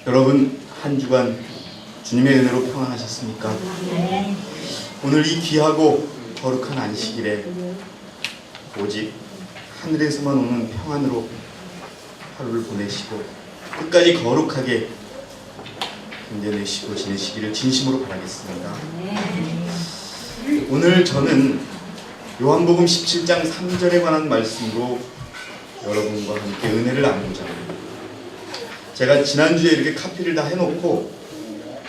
여러분, 한 주간 주님의 은혜로 평안하셨습니까? 오늘 이 귀하고 거룩한 안식일에 오직 하늘에서만 오는 평안으로 하루를 보내시고 끝까지 거룩하게 견뎌내시고 지내시기를 진심으로 바라겠습니다. 오늘 저는 요한복음 17장 3절에 관한 말씀으로 여러분과 함께 은혜를 나누고자 합니다. 제가 지난주에 이렇게 카피를 다 해놓고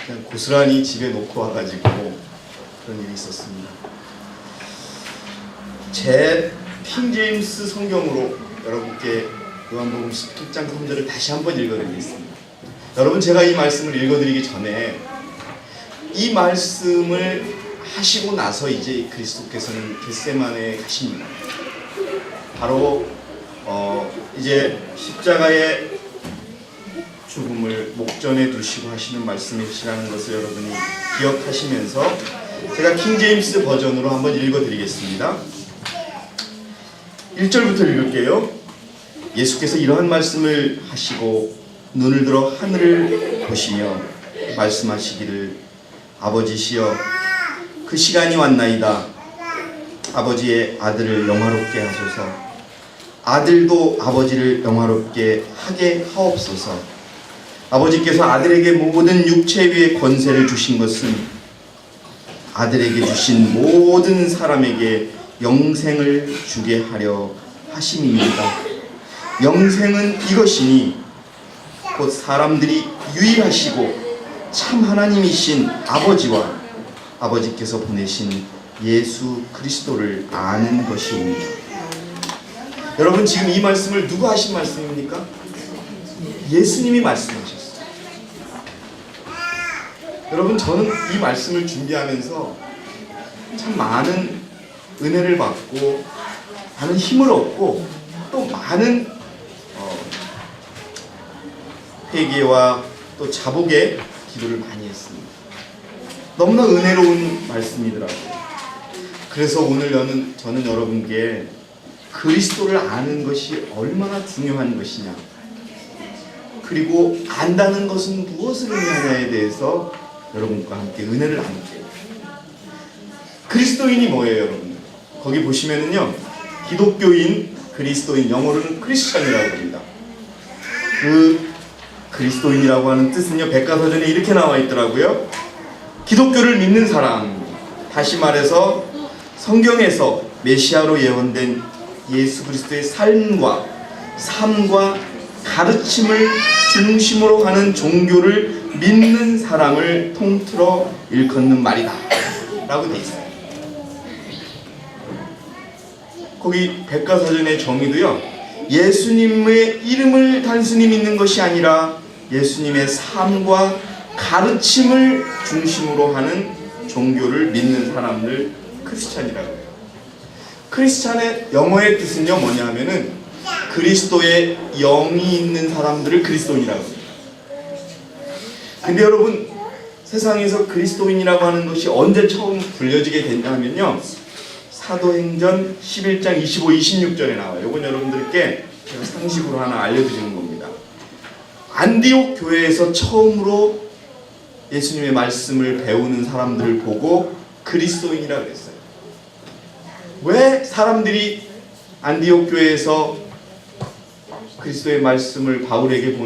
그냥 고스란히 집에 놓고 와가지고 그런 일이 있었습니다. 제 킹제임스 성경으로 여러분께 요한복음 17장 3절을 다시 한번 읽어드리겠습니다. 여러분, 제가 이 말씀을 읽어드리기 전에 이 말씀을 하시고 나서 이제 그리스도께서는 겟세마네에 가십니다. 바로 이제 십자가의 죽음을 목전에 두시고 하시는 말씀이시라는 것을 여러분이 기억하시면서 제가 킹제임스 버전으로 한번 읽어드리겠습니다. 1절부터 읽을게요. 예수께서 이러한 말씀을 하시고 눈을 들어 하늘을 보시며 말씀하시기를 아버지시여 그 시간이 왔나이다. 아버지의 아들을 영화롭게 하소서. 아들도 아버지를 영화롭게 하게 하옵소서. 아버지께서 아들에게 모든 육체 위에 권세를 주신 것은 아들에게 주신 모든 사람에게 영생을 주게 하려 하심입니다. 영생은 이것이니 곧 사람들이 유일하시고 참 하나님이신 아버지와 아버지께서 보내신 예수 그리스도를 아는 것이옵니다. 여러분, 지금 이 말씀을 누가 하신 말씀입니까? 예수님이 말씀하셨어요. 여러분, 저는 이 말씀을 준비하면서 참 많은 은혜를 받고 많은 힘을 얻고 또 많은 회개와 또 자복의 기도를 많이 했습니다. 너무나 은혜로운 말씀이더라고요. 그래서 오늘 저는 여러분께 그리스도를 아는 것이 얼마나 중요한 것이냐, 그리고 안다는 것은 무엇을 의미하냐에 대해서 여러분과 함께 은혜를 나눌게요. 그리스도인이 뭐예요, 여러분? 거기 보시면은요, 기독교인, 그리스도인, 영어로는 크리스천이라고 합니다. 그 그리스도인이라고 하는 뜻은요, 백과사전에 이렇게 나와 있더라고요. 기독교를 믿는 사람, 다시 말해서 성경에서 메시아로 예언된 예수 그리스도의 삶과 가르침을 중심으로 하는 종교를 믿는 사람을 통틀어 일컫는 말이다 라고 되어 있어요. 거기 백과사전의 정의도요, 예수님의 이름을 단순히 믿는 것이 아니라 예수님의 삶과 가르침을 중심으로 하는 종교를 믿는 사람을 크리스찬이라고 해요. 크리스찬의 영어의 뜻은요, 뭐냐 하면은 그리스도의 영이 있는 사람들을 그리스도인이라고 합니다. 근데 여러분, 세상에서 그리스도인이라고 하는 것이 언제 처음 불려지게 됐냐면요, 사도행전 11장 25, 26절에 나와요. 이건 여러분들께 제가 상식으로 하나 알려드리는 겁니다. 안디옥 교회에서 처음으로 예수님의 말씀을 배우는 사람들을 보고 그리스도인이라고 했어요. 왜 사람들이 안디옥 교회에서 그리스도의 말씀을 바울에게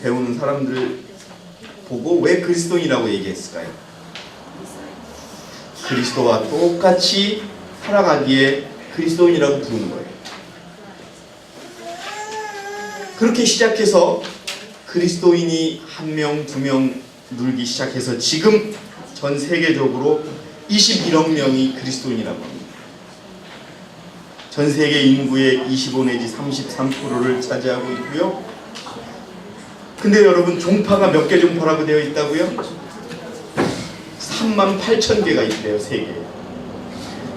배우는 사람들을 보고 왜 그리스도인이라고 얘기했을까요? 그리스도와 똑같이 살아가기에 그리스도인이라고 부르는 거예요. 그렇게 시작해서 그리스도인이 한 명, 두 명 늘기 시작해서 지금 전 세계적으로 21억 명이 그리스도인이라고 합니다. 전 세계 인구의 25 내지 33%를 차지하고 있고요. 근데 여러분, 종파가 몇 개 종파라고 되어 있다고요? 38,000개가 있대요, 세계에.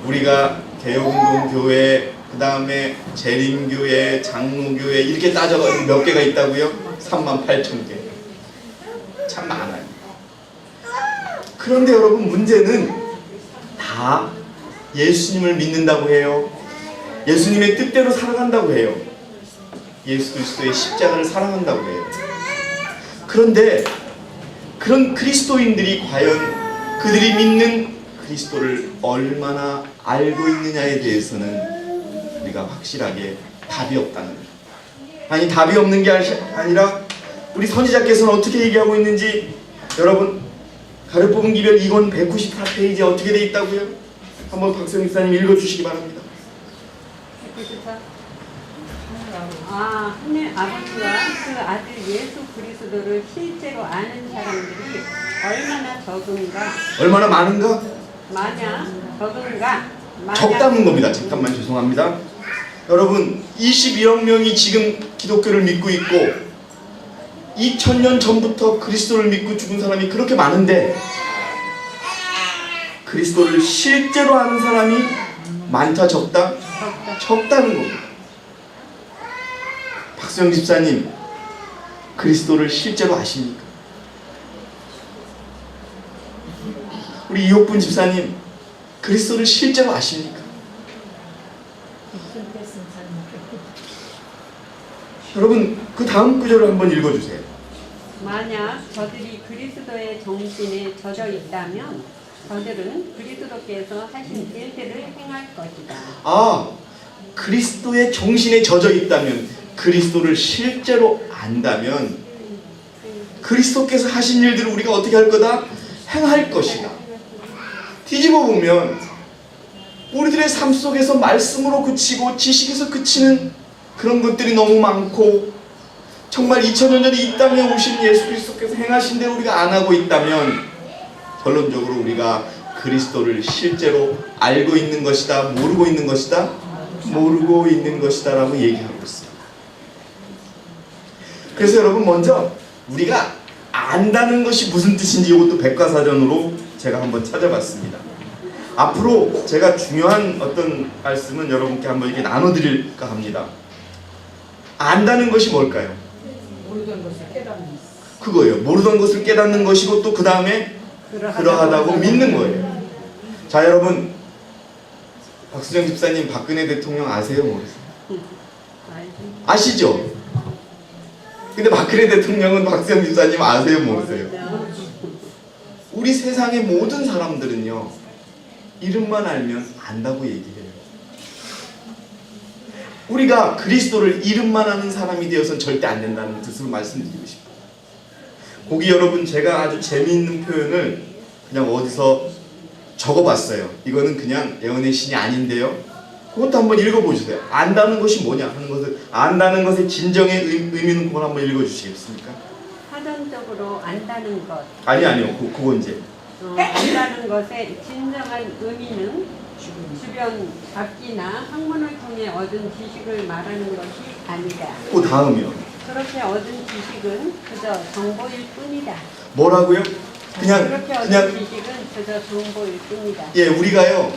우리가 개혁운동교회, 그 다음에 재림교회, 장로교회 이렇게 따져가지고 몇 개가 있다고요? 38,000개. 참 많아요. 그런데 여러분, 문제는 다 예수님을 믿는다고 해요. 예수님의 뜻대로 살아간다고 해요. 예수 그리스도의 십자가를 사랑한다고 해요. 그런데 그런 그리스도인들이 과연 그들이 믿는 그리스도를 얼마나 알고 있느냐에 대해서는 우리가 확실하게 답이 없다는 거예요. 아니, 답이 없는 게 아니라 우리 선지자께서는 어떻게 얘기하고 있는지 여러분, 가르뽑은 기별 2권 194페이지에 어떻게 돼 있다고요? 한번 박세영 집사님 읽어주시기 바랍니다. 194. 하나님 아버지와 그 아들 예수 그리스도를 실제로 아는 사람들이 얼마나 적은가? 얼마나 많은가? 적은가? 적다는 겁니다. 잠깐만, 죄송합니다. 여러분, 21억 명이 지금 기독교를 믿고 있고 2000년 전부터 그리스도를 믿고 죽은 사람이 그렇게 많은데 그리스도를 실제로 아는 사람이 많다, 적다? 적다는 겁니다. 박수영 집사님, 그리스도를 실제로 아십니까? 우리 이옥분 집사님, 그리스도를 실제로 아십니까? 여러분, 그 다음 구절을 한번 읽어주세요. 만약 저들이 그리스도의 정신에 젖어 있다면 저들은 그리스도께서 하신 일들을 행할 것이다. 그리스도의 정신에 젖어 있다면, 그리스도를 실제로 안다면 그리스도께서 하신 일들을 우리가 어떻게 할 거다? 행할 것이다. 뒤집어 보면 우리들의 삶 속에서 말씀으로 그치고 지식에서 그치는 그런 것들이 너무 많고, 정말 2000년 전에 이 땅에 오신 예수 그리스도께서 행하신 대로 우리가 안 하고 있다면 결론적으로 우리가 그리스도를 실제로 알고 있는 것이다, 모르고 있는 것이다? 모르고 있는 것이다 라고 얘기하고 있습니다. 그래서 여러분, 먼저 우리가 안다는 것이 무슨 뜻인지 이것도 백과사전으로 제가 한번 찾아봤습니다. 앞으로 제가 중요한 어떤 말씀은 여러분께 한번 이렇게 나눠드릴까 합니다. 안다는 것이 뭘까요? 모르던 것을 깨닫는 그거예요. 모르던 것을 깨닫는 것이고, 또 그 다음에 그러하다고 믿는 거예요. 자, 여러분, 박수정 집사님 박근혜 대통령 아세요, 모르세요? 아시죠? 근데 박근혜 대통령은 박수정 집사님 아세요, 모르세요? 우리 세상의 모든 사람들은요, 이름만 알면 안다고 얘기해요. 우리가 그리스도를 이름만 아는 사람이 되어서는 절대 안 된다는 뜻으로 말씀드리고 싶어요. 거기 여러분, 제가 아주 재미있는 표현을 그냥 어디서 적어봤어요. 이거는 그냥 예언의 신이 아닌데요. 그것도 한번 읽어보세요. 안다는 것이 뭐냐 하는 것을, 안다는 것의 진정의 의미는 그걸 한번 읽어주시겠습니까? 사전적으로 안다는 것. 아니요. 그거 이제 안다는 것의 진정한 의미는 주변 악기나 학문을 통해 얻은 지식을 말하는 것이 아니다. 그 다음이요. 그렇게 얻은 지식은 그저 정보일 뿐이다. 뭐라고요? 그렇게 얻은 지식은 그저 정보일 뿐이다. 예, 우리가요,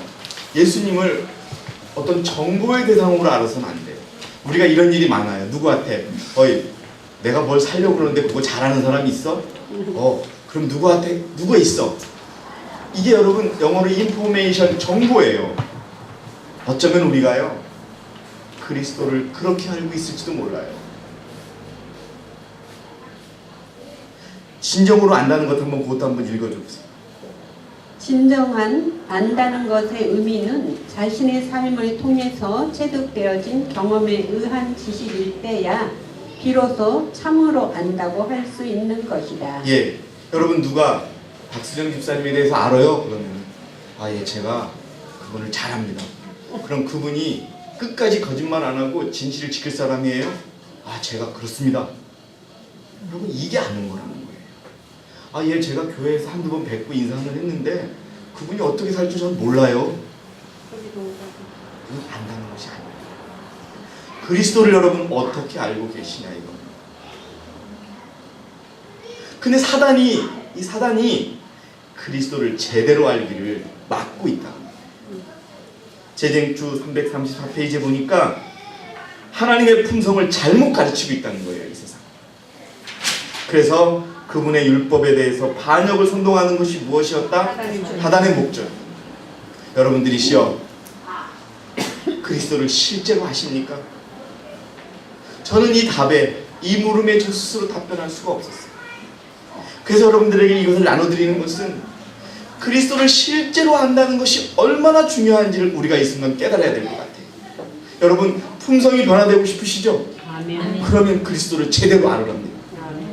예수님을 어떤 정보의 대상으로 알아서는 안 돼요. 우리가 이런 일이 많아요. 누구한테 내가 뭘 살려고 그러는데 그거 잘하는 사람이 있어? 그럼 누구한테? 누가 있어? 이게 여러분, 영어로 인포메이션, 정보예요. 어쩌면 우리가요, 그리스도를 그렇게 알고 있을지도 몰라요. 진정으로 안다는 것 한번, 그것도 한번 읽어주세요. 진정한 안다는 것의 의미는 자신의 삶을 통해서 체득되어진 경험에 의한 지식일 때야 비로소 참으로 안다고 할 수 있는 것이다. 예, 여러분, 누가 박수정 집사님에 대해서 알아요? 그러면 예, 제가 그분을 잘 압니다. 그럼 그분이 끝까지 거짓말 안 하고 진실을 지킬 사람이에요? 제가 그렇습니다. 여러분, 이게 아는 거라는 거예요. 예, 제가 교회에서 한두 번 뵙고 인사를 했는데 그분이 어떻게 살지 전 몰라요. 그건 안다는 것이 아니에요. 그리스도를 여러분 어떻게 알고 계시냐, 이거. 근데 이 사단이 그리스도를 제대로 알기를 막고 있다. 제쟁주 334페이지에 보니까 하나님의 품성을 잘못 가르치고 있다는 거예요, 이 세상. 그래서 그 그분의 율법에 대해서 반역을 선동하는 것이 무엇이었다? 사단의 목적. 여러분들이시여 그리스도를 실제로 아십니까? 저는 이 답에, 이 물음에 저 스스로 답변할 수가 없었어요. 그래서 여러분들에게 이것을 나눠드리는 것은 그리스도를 실제로 안다는 것이 얼마나 중요한지를 우리가 이 순간 깨달아야 될 것 같아요. 여러분 품성이 변화되고 싶으시죠? 아멘. 그러면 그리스도를 제대로 알으랍니다. 아멘.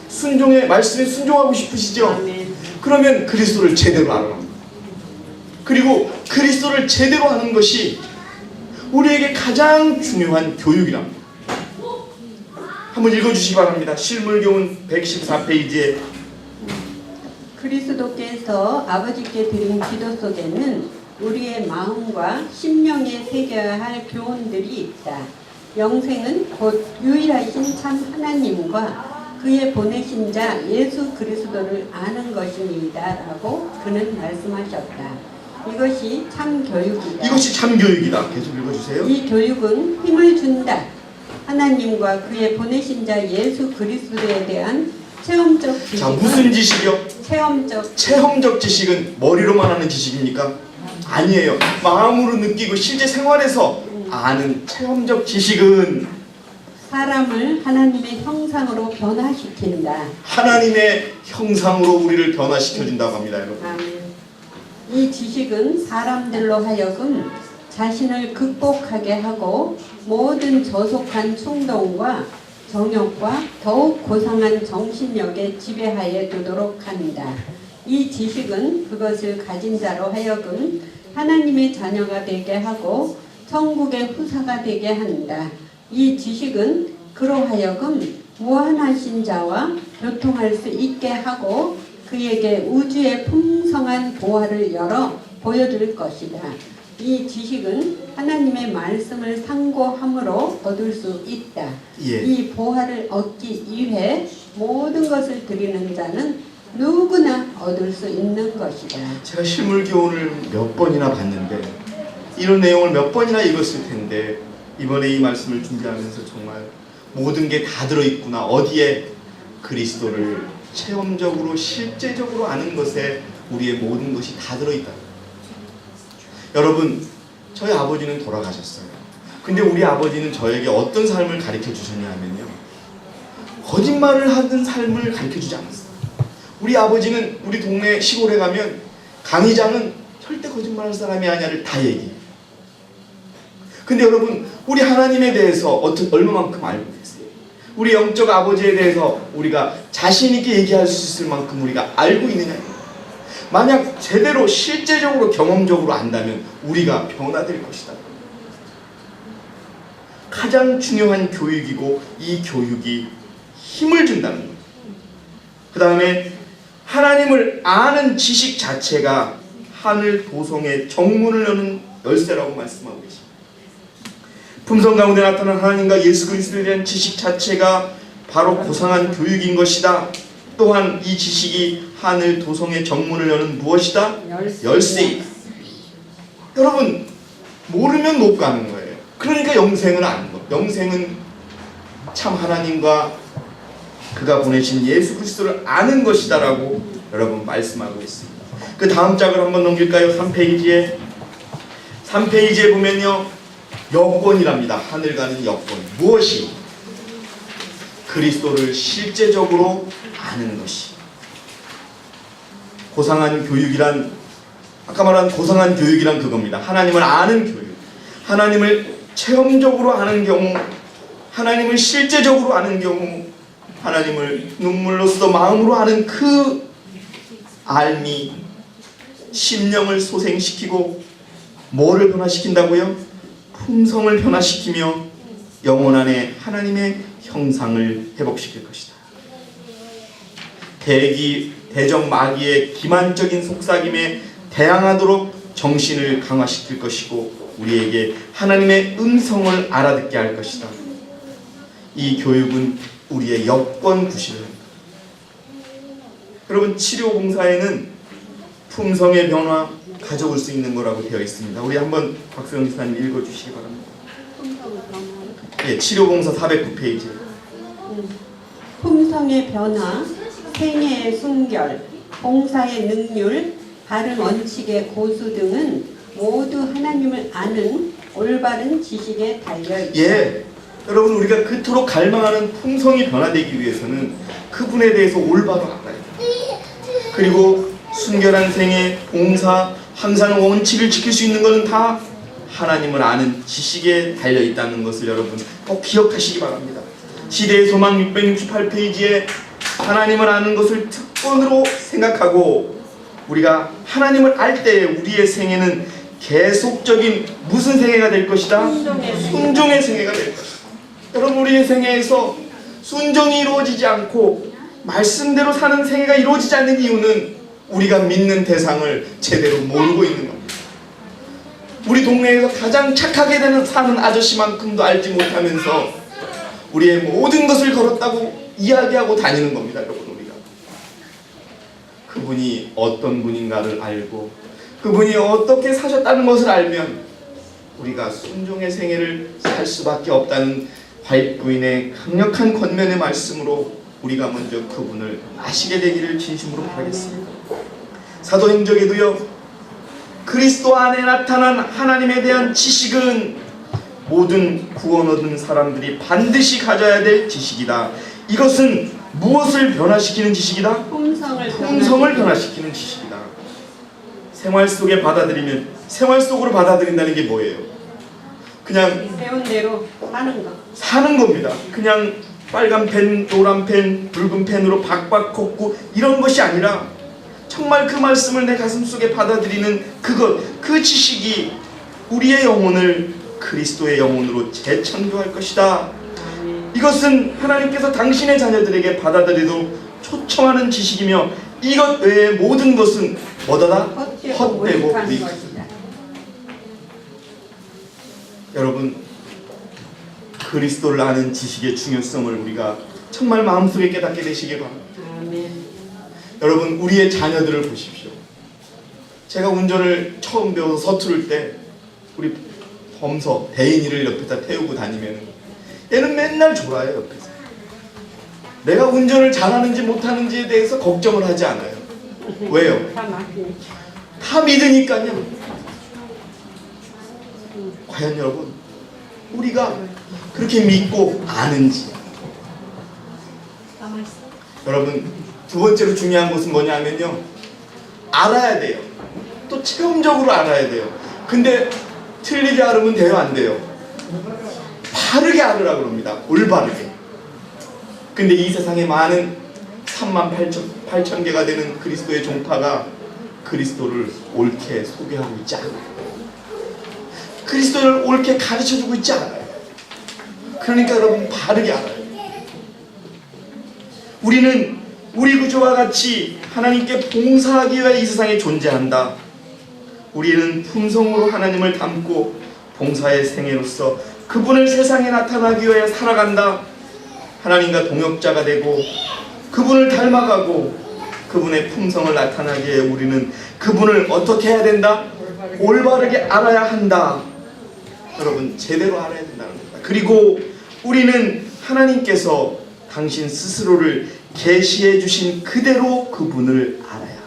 순종의 말씀에 순종하고 싶으시죠? 아멘. 그러면 그리스도를 제대로 알아랍니다. 그리고 그리스도를 제대로 아는 것이 우리에게 가장 중요한 교육이랍니다. 한번 읽어주시기 바랍니다. 실물교훈 114페이지에 그리스도께서 아버지께 드린 기도 속에는 우리의 마음과 심령에 새겨야 할 교훈들이 있다. 영생은 곧 유일하신 참 하나님과 그의 보내신 자 예수 그리스도를 아는 것입니다. 라고 그는 말씀하셨다. 이것이 참 교육이다. 이것이 참 교육이다. 계속 읽어주세요. 이 교육은 힘을 준다. 하나님과 그의 보내신 자 예수 그리스도에 대한 체험적 지식은 자, 무슨 지식이요? 체험적 지식은 머리로만 하는 지식입니까? 아니에요. 마음으로 느끼고 실제 생활에서 아는 체험적 지식은 사람을 하나님의 형상으로 변화시킨다. 하나님의 형상으로 우리를 변화시켜준다고 합니다. 여러분. 아멘. 이 지식은 사람들로 하여금 자신을 극복하게 하고 모든 저속한 충동과 정욕과 더욱 고상한 정신력의 지배하에 두도록 한다. 이 지식은 그것을 가진 자로 하여금 하나님의 자녀가 되게 하고 천국의 후사가 되게 한다. 이 지식은 그로 하여금 무한하신 자와 교통할 수 있게 하고 그에게 우주의 풍성한 보화를 열어 보여줄 것이다. 이 지식은 하나님의 말씀을 상고함으로 얻을 수 있다. 예. 이 보화를 얻기 위해 모든 것을 드리는 자는 누구나 얻을 수 있는 것이다. 제가 실물교훈을 몇 번이나 봤는데 이런 내용을 몇 번이나 읽었을 텐데 이번에 이 말씀을 준비하면서 정말 모든 게 다 들어있구나. 어디에? 그리스도를 체험적으로 실제적으로 아는 것에 우리의 모든 것이 다 들어있다. 여러분, 저희 아버지는 돌아가셨어요. 근데 우리 아버지는 저에게 어떤 삶을 가르쳐 주셨냐 하면요, 거짓말을 하는 삶을 가르쳐 주지 않았어요. 우리 아버지는 우리 동네 시골에 가면 강의장은 절대 거짓말할 사람이 아니야를 다 얘기해요. 근데 여러분, 우리 하나님에 대해서 얼마만큼 알고 계세요? 우리 영적 아버지에 대해서 우리가 자신 있게 얘기할 수 있을 만큼 우리가 알고 있느냐? 만약 제대로 실제적으로 경험적으로 안다면 우리가 변화될 것이다. 가장 중요한 교육이고 이 교육이 힘을 준다는 거예요. 그 다음에 하나님을 아는 지식 자체가 하늘 도성의 정문을 여는 열쇠라고 말씀하고 계십니다. 품성 가운데 나타난 하나님과 예수 그리스도에 대한 지식 자체가 바로 고상한 교육인 것이다. 또한 이 지식이 하늘 도성의 정문을 여는 무엇이다? 열쇠. 여러분, 모르면 못 가는 거예요. 그러니까 영생은 아는 거. 영생은 참 하나님과 그가 보내신 예수 그리스도를 아는 것이다 라고 여러분 말씀하고 있습니다. 그 다음 장을 한번 넘길까요? 3페이지에 보면요, 여권이랍니다. 하늘 가는 여권. 무엇이? 그리스도를 실제적으로 아는 것이. 고상한 교육이란, 아까 말한 고상한 교육이란 그겁니다. 하나님을 아는 교육. 하나님을 체험적으로 아는 경우, 하나님을 실제적으로 아는 경우, 하나님을 눈물로써 마음으로 아는 그 알미, 심령을 소생시키고 뭐를 변화시킨다고요? 품성을 변화시키며 영혼 안에 하나님의 형상을 회복시킬 것이다. 대적 마귀의 기만적인 속삭임에 대항하도록 정신을 강화시킬 것이고 우리에게 하나님의 음성을 알아듣게 할 것이다. 이 교육은 우리의 여권 구실을 합니다. 여러분, 치료봉사에는 품성의 변화 가져올 수 있는 거라고 되어 있습니다. 우리 한번 박수영 지사님 읽어주시기 바랍니다. 예, 치료봉사 409페이지. 품성의 변화 생애의 순결, 봉사의 능률, 바른 원칙의 고수 등은 모두 하나님을 아는 올바른 지식에 달려 있다. 예, 여러분 우리가 그토록 갈망하는 풍성이 변화되기 위해서는 그분에 대해서 올바로 알아야 돼요. 그리고 순결한 생애, 봉사, 항상 원칙을 지킬 수 있는 것은 다 하나님을 아는 지식에 달려 있다는 것을 여러분 꼭 기억하시기 바랍니다. 시대의 소망 668페이지에 하나님을 아는 것을 특권으로 생각하고 우리가 하나님을 알 때 우리의 생애는 계속적인 무슨 생애가 될 것이다? 순종의 생애가 될 것이다. 여러분 우리의 생애에서 순종이 이루어지지 않고 말씀대로 사는 생애가 이루어지지 않는 이유는 우리가 믿는 대상을 제대로 모르고 있는 겁니다. 우리 동네에서 가장 착하게 사는 아저씨만큼도 알지 못하면서 우리의 모든 것을 걸었다고 이야기하고 다니는 겁니다. 여러분 우리가 그분이 어떤 분인가를 알고 그분이 어떻게 사셨다는 것을 알면 우리가 순종의 생애를 살 수밖에 없다는 화입부인의 강력한 권면의 말씀으로 우리가 먼저 그분을 아시게 되기를 진심으로 바라겠습니다. 사도행적에도요, 그리스도 안에 나타난 하나님에 대한 지식은 모든 구원 얻은 사람들이 반드시 가져야 될 지식이다. 이것은 무엇을 변화시키는 지식이다? 품성을 변화시키는 지식이다. 생활 속에 받아들이면, 생활 속으로 받아들인다는 게 뭐예요? 그냥 배운 대로 사는 겁니다. 그냥 빨간 펜, 노란 펜, 붉은 펜으로 박박 걷고 이런 것이 아니라 정말 그 말씀을 내 가슴 속에 받아들이는 그것, 그 지식이 우리의 영혼을 그리스도의 영혼으로 재창조할 것이다. 이것은 하나님께서 당신의 자녀들에게 받아들이도록 초청하는 지식이며 이것 외의 모든 것은 뭐다다? 헛되고 무익하다. 여러분, 그리스도를 아는 지식의 중요성을 우리가 정말 마음속에 깨닫게 되시길 바랍니다. 아멘. 여러분, 우리의 자녀들을 보십시오. 제가 운전을 처음 배워서 서투를 때 우리 범서, 대인이를 옆에다 태우고 다니면 얘는 맨날 졸아요, 옆에서. 내가 운전을 잘하는지 못하는지에 대해서 걱정을 하지 않아요. 왜요? 다 믿으니까요. 과연 여러분, 우리가 그렇게 믿고 아는지. 여러분, 두 번째로 중요한 것은 뭐냐면요, 알아야 돼요. 또 체험적으로 알아야 돼요. 근데 틀리게 알으면 돼요, 안 돼요? 바르게 알으라고 합니다. 올바르게. 근데 이 세상에 많은 38,000개가 되는 그리스도의 종파가 그리스도를 옳게 소개하고 있지 않아요. 그리스도를 옳게 가르쳐주고 있지 않아요. 그러니까 여러분, 바르게 알아요. 우리는 우리 구조와 같이 하나님께 봉사하기 위해 이 세상에 존재한다. 우리는 품성으로 하나님을 닮고 봉사의 생애로서 그분을 세상에 나타나기 위해 살아간다. 하나님과 동역자가 되고 그분을 닮아가고 그분의 품성을 나타나기 위해 우리는 그분을 어떻게 해야 된다? 올바르게 알아야 한다. 여러분, 제대로 알아야 된다는 겁니다. 그리고 우리는 하나님께서 당신 스스로를 계시해 주신 그대로 그분을 알아야.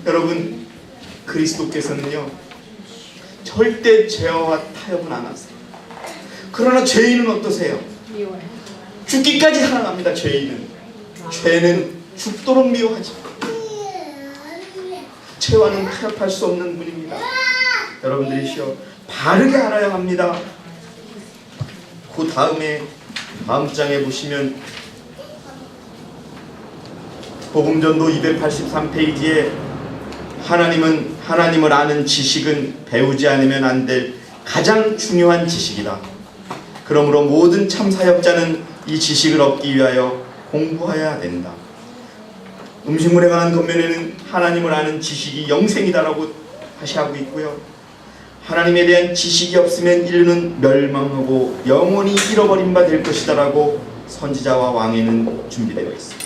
여러분, 그리스도께서는요, 절대 죄와 타협은 안 하세요. 그러나 죄인은 어떠세요? 죽기까지 사랑합니다. 죄는 죽도록 미워하지. 죄와는 타협할 수 없는 분입니다. 여러분들이시여, 바르게 알아야 합니다. 그 다음 장에 보시면 복음전도 283페이지에 하나님을 아는 지식은 배우지 않으면 안 될 가장 중요한 지식이다. 그러므로 모든 참 사역자는 이 지식을 얻기 위하여 공부해야 된다. 음식물에 관한 권면에는 하나님을 아는 지식이 영생이다라고 다시 하고 있고요. 하나님에 대한 지식이 없으면 인류는 멸망하고 영원히 잃어버린 바 될 것이다라고 선지자와 왕에는 준비되어 있습니다.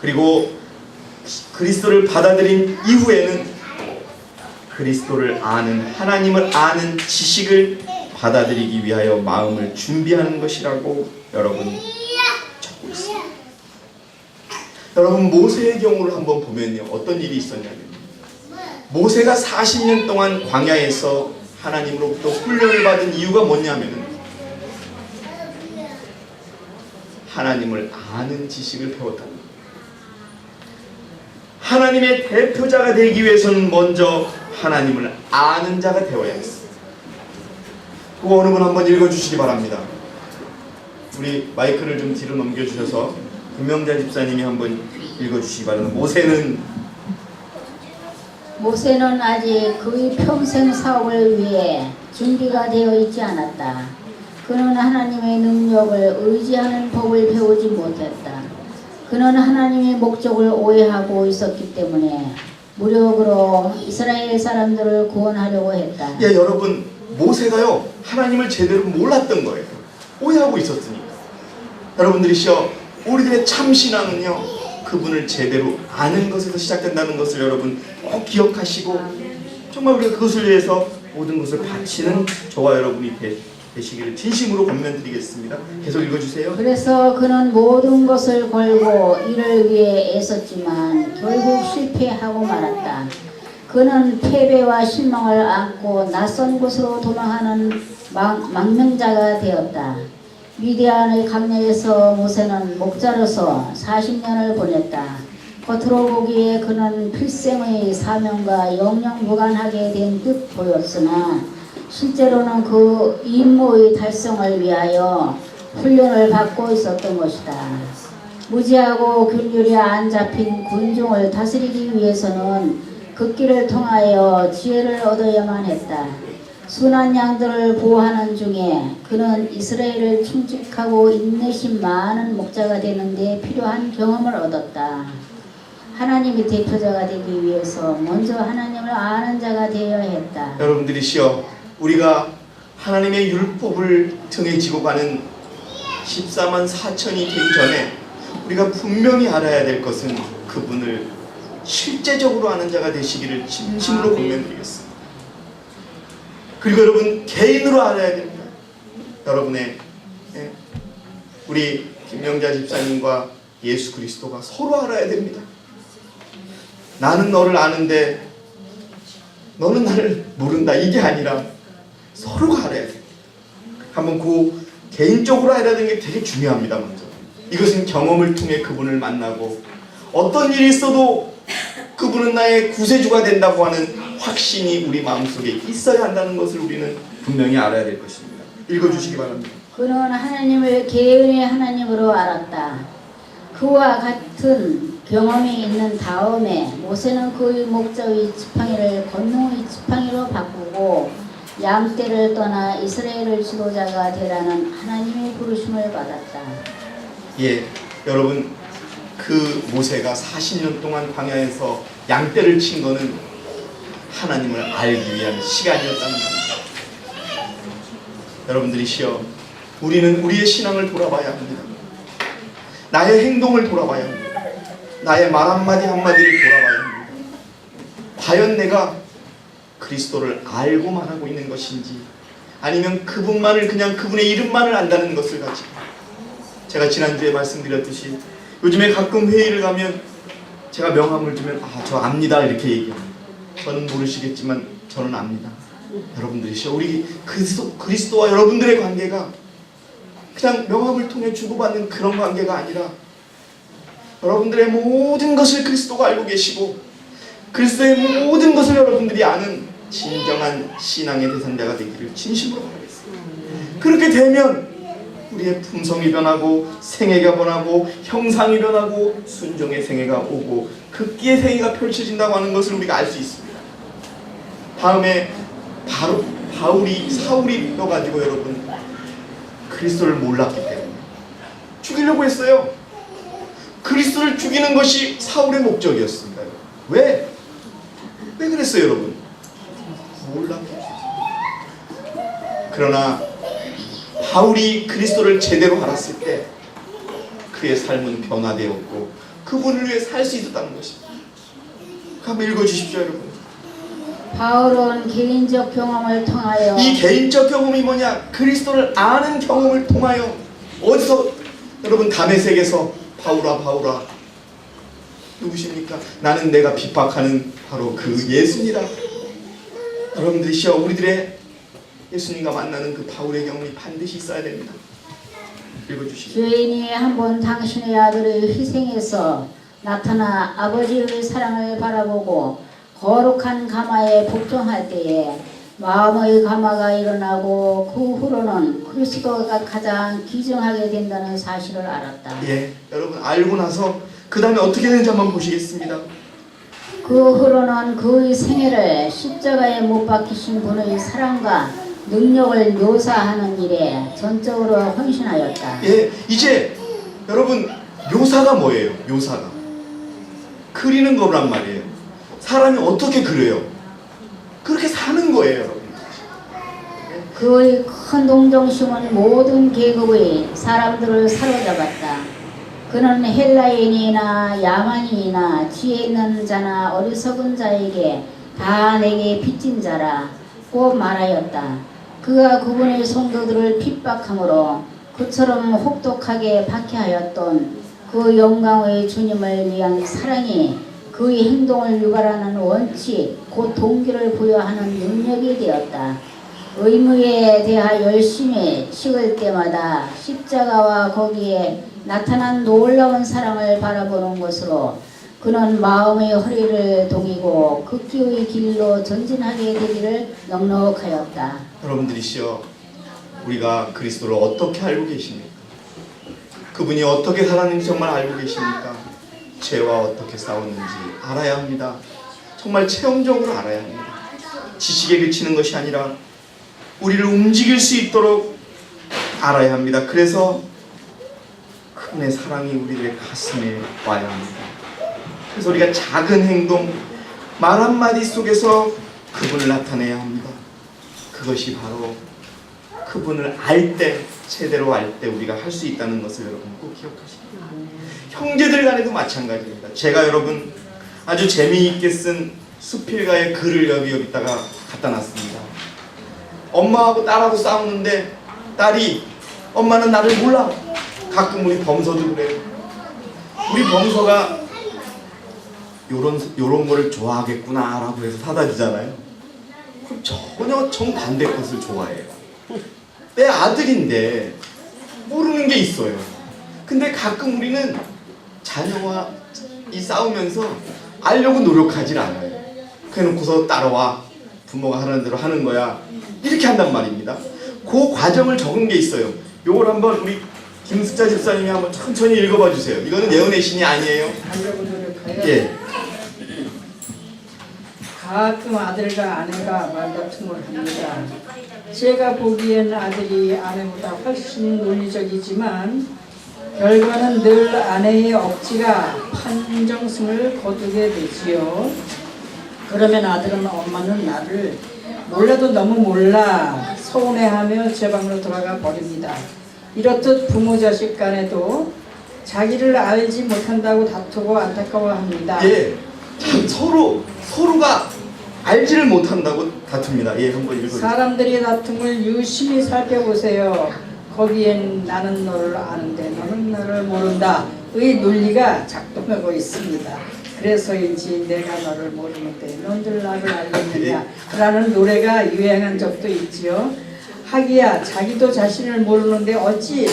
그리고 그리스도를 받아들인 이후에는 그리스도를 아는, 하나님을 아는 지식을 받아들이기 위하여 마음을 준비하는 것이라고 여러분 여러분 모세의 경우를 한번 보면요, 어떤 일이 있었냐면 모세가 40년 동안 광야에서 하나님으로부터 훈련을 받은 이유가 뭐냐면은 하나님을 아는 지식을 배웠다는 거예요. 하나님의 대표자가 되기 위해서는 먼저 하나님을 아는 자가 되어야 했어요. 그거 어느 분 한번 읽어주시기 바랍니다. 우리 마이크를 좀 뒤로 넘겨주셔서 김명자 집사님이 한번 읽어주시기 바랍니다. 모세는 아직 그의 평생 사업을 위해 준비가 되어 있지 않았다. 그는 하나님의 능력을 의지하는 법을 배우지 못했다. 그는 하나님의 목적을 오해하고 있었기 때문에 무력으로 이스라엘 사람들을 구원하려고 했다. 예, 여러분 모세가요 하나님을 제대로 몰랐던 거예요. 오해하고 있었으니까. 여러분들이시여, 우리들의 참신앙은요 그분을 제대로 아는 것에서 시작된다는 것을 여러분 꼭 기억하시고 정말 우리가 그것을 위해서 모든 것을 바치는 저와 여러분이 되시기를 진심으로 권면드리겠습니다. 계속 읽어주세요. 그래서 그는 모든 것을 걸고 이를 위해 애썼지만 결국 실패하고 말았다. 그는 패배와 실망을 안고 낯선 곳으로 도망하는 망명자가 되었다. 미디안의 강야에서 모세는 목자로서 40년을 보냈다. 겉으로 보기에 그는 필생의 사명과 영영 무관하게 된 듯 보였으나 실제로는 그 임무의 달성을 위하여 훈련을 받고 있었던 것이다. 무지하고 균율이 안 잡힌 군중을 다스리기 위해서는 그 길을 통하여 지혜를 얻어야만 했다. 순한 양들을 보호하는 중에 그는 이스라엘을 충직하고 인내심 많은 목자가 되는 데 필요한 경험을 얻었다. 하나님의 대표자가 되기 위해서 먼저 하나님을 아는 자가 되어야 했다. 여러분들이시여, 우리가 하나님의 율법을 등에 지고 가는 14만 4천이 되기 전에 우리가 분명히 알아야 될 것은 그분을 실제적으로 아는 자가 되시기를 진심으로 권면드리겠습니다. 그리고 여러분 개인으로 알아야 됩니다. 여러분의 우리 김명자 집사님과 예수 그리스도가 서로 알아야 됩니다. 나는 너를 아는데 너는 나를 모른다, 이게 아니라 서로가 알아야 됩니다. 한번 그 개인적으로 알아야 되는 게 되게 중요합니다. 먼저 이것은 경험을 통해 그분을 만나고 어떤 일이 있어도 그분은 나의 구세주가 된다고 하는 확신이 우리 마음속에 있어야 한다는 것을 우리는 분명히 알아야 될 것입니다. 읽어주시기 바랍니다. 그는 하나님을 개인의 하나님으로 알았다. 그와 같은 경험이 있는 다음에 모세는 그의 목자의 지팡이를 권능의 지팡이로 바꾸고 양떼를 떠나 이스라엘의 지도자가 되라는 하나님의 부르심을 받았다. 예, 여러분 그 모세가 40년 동안 광야에서 양떼를 친 거는 하나님을 알기 위한 시간이었답니다. 여러분들이시여, 우리는 우리의 신앙을 돌아봐야 합니다. 나의 행동을 돌아봐야 합니다. 나의 말 한마디 한마디를 돌아봐야 합니다. 과연 내가 그리스도를 알고만 하고 있는 것인지, 아니면 그분만을, 그냥 그분의 이름만을 안다는 것을 가지고, 제가 지난주에 말씀드렸듯이 요즘에 가끔 회의를 가면 제가 명함을 주면 저 압니다 이렇게 얘기합니다. 저는 모르시겠지만 저는 압니다. 여러분들이시여, 우리 그리스도와 여러분들의 관계가 그냥 명함을 통해 주고받는 그런 관계가 아니라 여러분들의 모든 것을 그리스도가 알고 계시고 그리스도의 모든 것을 여러분들이 아는 진정한 신앙의 대상자가 되기를 진심으로 바라겠습니다. 그렇게 되면 우리의 품성이 변하고 생애가 변하고 형상이 변하고 순종의 생애가 오고 극기의 생애가 펼쳐진다고 하는 것을 우리가 알 수 있습니다. 다음에 바로 사울이 떠가지고 여러분 그리스도를 몰랐기 때문에 죽이려고 했어요. 그리스도를 죽이는 것이 사울의 목적이었습니다. 왜 그랬어요, 여러분? 몰랐기 때문에. 그러나 바울이 그리스도를 제대로 알았을 때 그의 삶은 변화되었고 그분을 위해 살 수 있었다는 것입니다. 한번 읽어주십시오, 여러분. 바울은 개인적 경험을 통하여 이 개인적 경험이 뭐냐? 그리스도를 아는 경험을 통하여 어디서? 여러분 다메섹에서 바울아 누구십니까? 나는 내가 핍박하는 바로 그 예수니라. 여러분들이시여, 우리들의 예수님과 만나는 그 바울의 경험이 반드시 있어야 됩니다. 읽어주시죠. 죄인이 한번 당신의 아들을 희생해서 나타나 아버지의 사랑을 바라보고 거룩한 가마에 복종할 때에 마음의 가마가 일어나고 그 후로는 그리스도가 가장 귀중하게 된다는 사실을 알았다. 예, 여러분 알고 나서 그 다음에 어떻게 되는지 한번 보시겠습니다. 그 후로는 그의 생애를 십자가에 못 박히신 분의 사랑과 능력을 묘사하는 일에 전적으로 헌신하였다. 예, 이제 여러분 묘사가 뭐예요? 묘사가 그리는 거란 말이에요. 사람이 어떻게 그려요? 그렇게 사는 거예요, 여러분. 그의 큰 동정심은 모든 계급의 사람들을 사로잡았다. 그는 헬라인이나 야만인이나 지혜 있는 자나 어리석은 자에게 다 내게 빚진 자라 고 말하였다. 그가 그분의 성도들을 핍박함으로 그처럼 혹독하게 박해하였던 그 영광의 주님을 위한 사랑이 그의 행동을 유발하는 원칙, 곧 동기를 부여하는 능력이 되었다. 의무에 대하 열심히 식을 때마다 십자가와 거기에 나타난 놀라운 사랑을 바라보는 것으로 그는 마음의 허리를 동이고 극기의 길로 전진하게 되기를 넉넉하였다. 여러분들이시여, 우리가 그리스도를 어떻게 알고 계십니까? 그분이 어떻게 살았는지 정말 알고 계십니까? 죄와 어떻게 싸웠는지 알아야 합니다. 정말 체험적으로 알아야 합니다. 지식에 그치는 것이 아니라 우리를 움직일 수 있도록 알아야 합니다. 그래서 그분의 사랑이 우리의 가슴에 와야 합니다. 그래서 우리가 작은 행동, 말 한마디 속에서 그분을 나타내야 합니다. 그것이 바로 그분을 알 때, 제대로 알 때 우리가 할 수 있다는 것을 여러분 꼭 기억하시기 바랍니다. 형제들 간에도 마찬가지입니다. 제가 여러분 아주 재미있게 쓴 수필가의 글을 여기다가 갖다 놨습니다. 엄마하고 딸하고 싸우는데 딸이 엄마는 나를 몰라. 가끔 우리 범서도 그래요. 우리 범서가 요런 거를 좋아하겠구나 라고 해서 사다 주잖아요. 그럼 전혀 정반대 것을 좋아해요. 내 아들인데 모르는 게 있어요. 근데 가끔 우리는 자녀와 이 싸우면서 알려고 노력하질 않아요. 그래놓고서 따라와, 부모가 하라는 대로 하는 거야, 이렇게 한단 말입니다. 그 과정을 적은 게 있어요. 요걸 한번 우리 김숙자 집사님이 한번 천천히 읽어봐 주세요. 이거는 예언의 신이 아니에요. 하려고 노력해요. 예. 가끔 아들과 아내가 말다툼을 합니다. 제가 보기엔 아들이 아내보다 훨씬 논리적이지만 결과는 늘 아내의 억지가 판정승을 거두게 되지요. 그러면 아들은 엄마는 나를 몰라도 너무 몰라 서운해하며 제 방으로 돌아가 버립니다. 이렇듯 부모 자식 간에도 자기를 알지 못한다고 다투고 안타까워합니다. 예. 참 서로가 알지를 못한다고 다툽니다. 예, 한번 읽어주세요. 사람들이 다툼을 유심히 살펴보세요. 거기엔 나는 너를 아는데 너는 나를 모른다 의 논리가 작동하고 있습니다. 그래서인지 내가 너를 모르는데 너들 나를 알겠느냐 라는 노래가 유행한 적도 있지요. 하기야 자기도 자신을 모르는데 어찌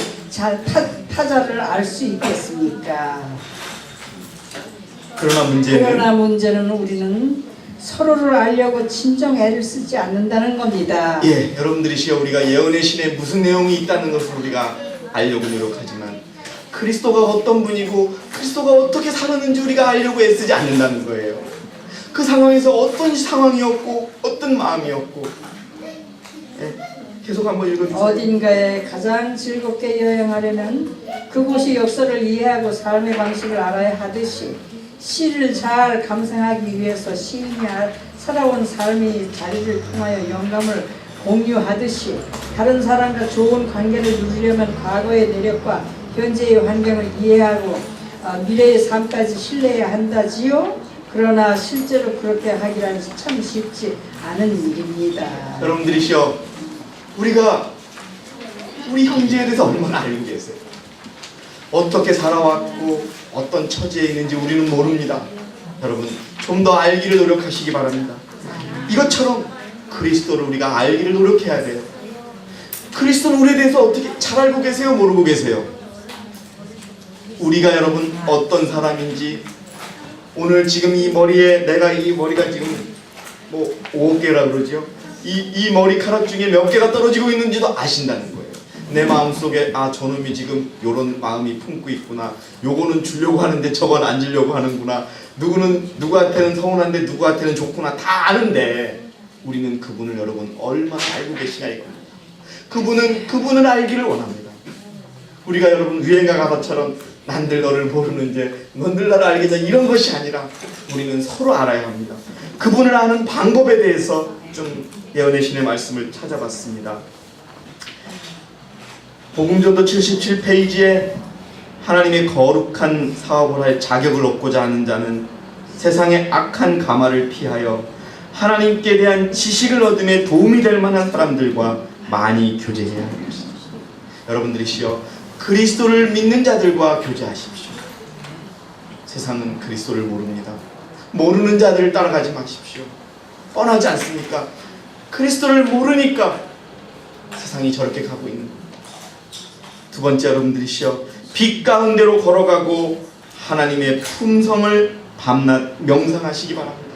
타자를 알 수 있겠습니까? 그러나 문제는 우리는 서로를 알려고 진정 애를 쓰지 않는다는 겁니다. 예, 여러분들이시여, 우리가 예언의 신에 무슨 내용이 있다는 것을 우리가 알려고 노력하지만 그리스도가 어떤 분이고 그리스도가 어떻게 살았는지 우리가 알려고 애쓰지 않는다는 거예요. 그 상황에서 어떤 상황이었고 어떤 마음이었고. 예, 계속 한번 읽어주세요. 어딘가에 가장 즐겁게 여행하려면 그곳의 역사를 이해하고 삶의 방식을 알아야 하듯이 시를 잘 감상하기 위해서 시인이 살아온 삶의 자리를 통하여 영감을 공유하듯이 다른 사람과 좋은 관계를 누리려면 과거의 내력과 현재의 환경을 이해하고 미래의 삶까지 신뢰해야 한다지요. 그러나 실제로 그렇게 하기란 참 쉽지 않은 일입니다. 여러분들이시여, 우리가 우리 형제에 대해서 얼마나 알고 계세요? 어떻게 살아왔고 어떤 처지에 있는지 우리는 모릅니다. 여러분 좀 더 알기를 노력하시기 바랍니다. 이것처럼 그리스도를 우리가 알기를 노력해야 돼요. 그리스도는 우리에 대해서 어떻게 잘 알고 계세요? 모르고 계세요? 우리가 여러분 어떤 사람인지, 오늘 지금 이 머리에 내가 이 머리가 지금 뭐 5개라 그러죠. 이 머리카락 중에 몇 개가 떨어지고 있는지도 아신다는 거예요. 내 마음속에 아 저놈이 지금 요런 마음이 품고 있구나, 요거는 주려고 하는데 저건 안 주려고 하는구나, 누구는 누구한테는 서운한데 누구한테는 좋구나, 다 아는데 우리는 그분을 여러분 얼마나 알고 계시냐 이겁니다. 그분은 알기를 원합니다. 우리가 여러분 유행가 가사처럼 난들 너를 모르는데 넌들 나를 알겠냐 이런 것이 아니라 우리는 서로 알아야 합니다. 그분을 아는 방법에 대해서 좀 예언의 신의 말씀을 찾아봤습니다. 복음전도 77페이지에 하나님의 거룩한 사업을 할 자격을 얻고자 하는 자는 세상의 악한 가마를 피하여 하나님께 대한 지식을 얻음에 도움이 될 만한 사람들과 많이 교제해야 하는 것입니다. 여러분들이시여 그리스도를 믿는 자들과 교제하십시오. 세상은 그리스도를 모릅니다. 모르는 자들을 따라가지 마십시오. 뻔하지 않습니까? 그리스도를 모르니까 세상이 저렇게 가고 있는 겁니다. 두 번째, 여러분들이시여 빛 가운데로 걸어가고 하나님의 품성을 밤낮 명상하시기 바랍니다.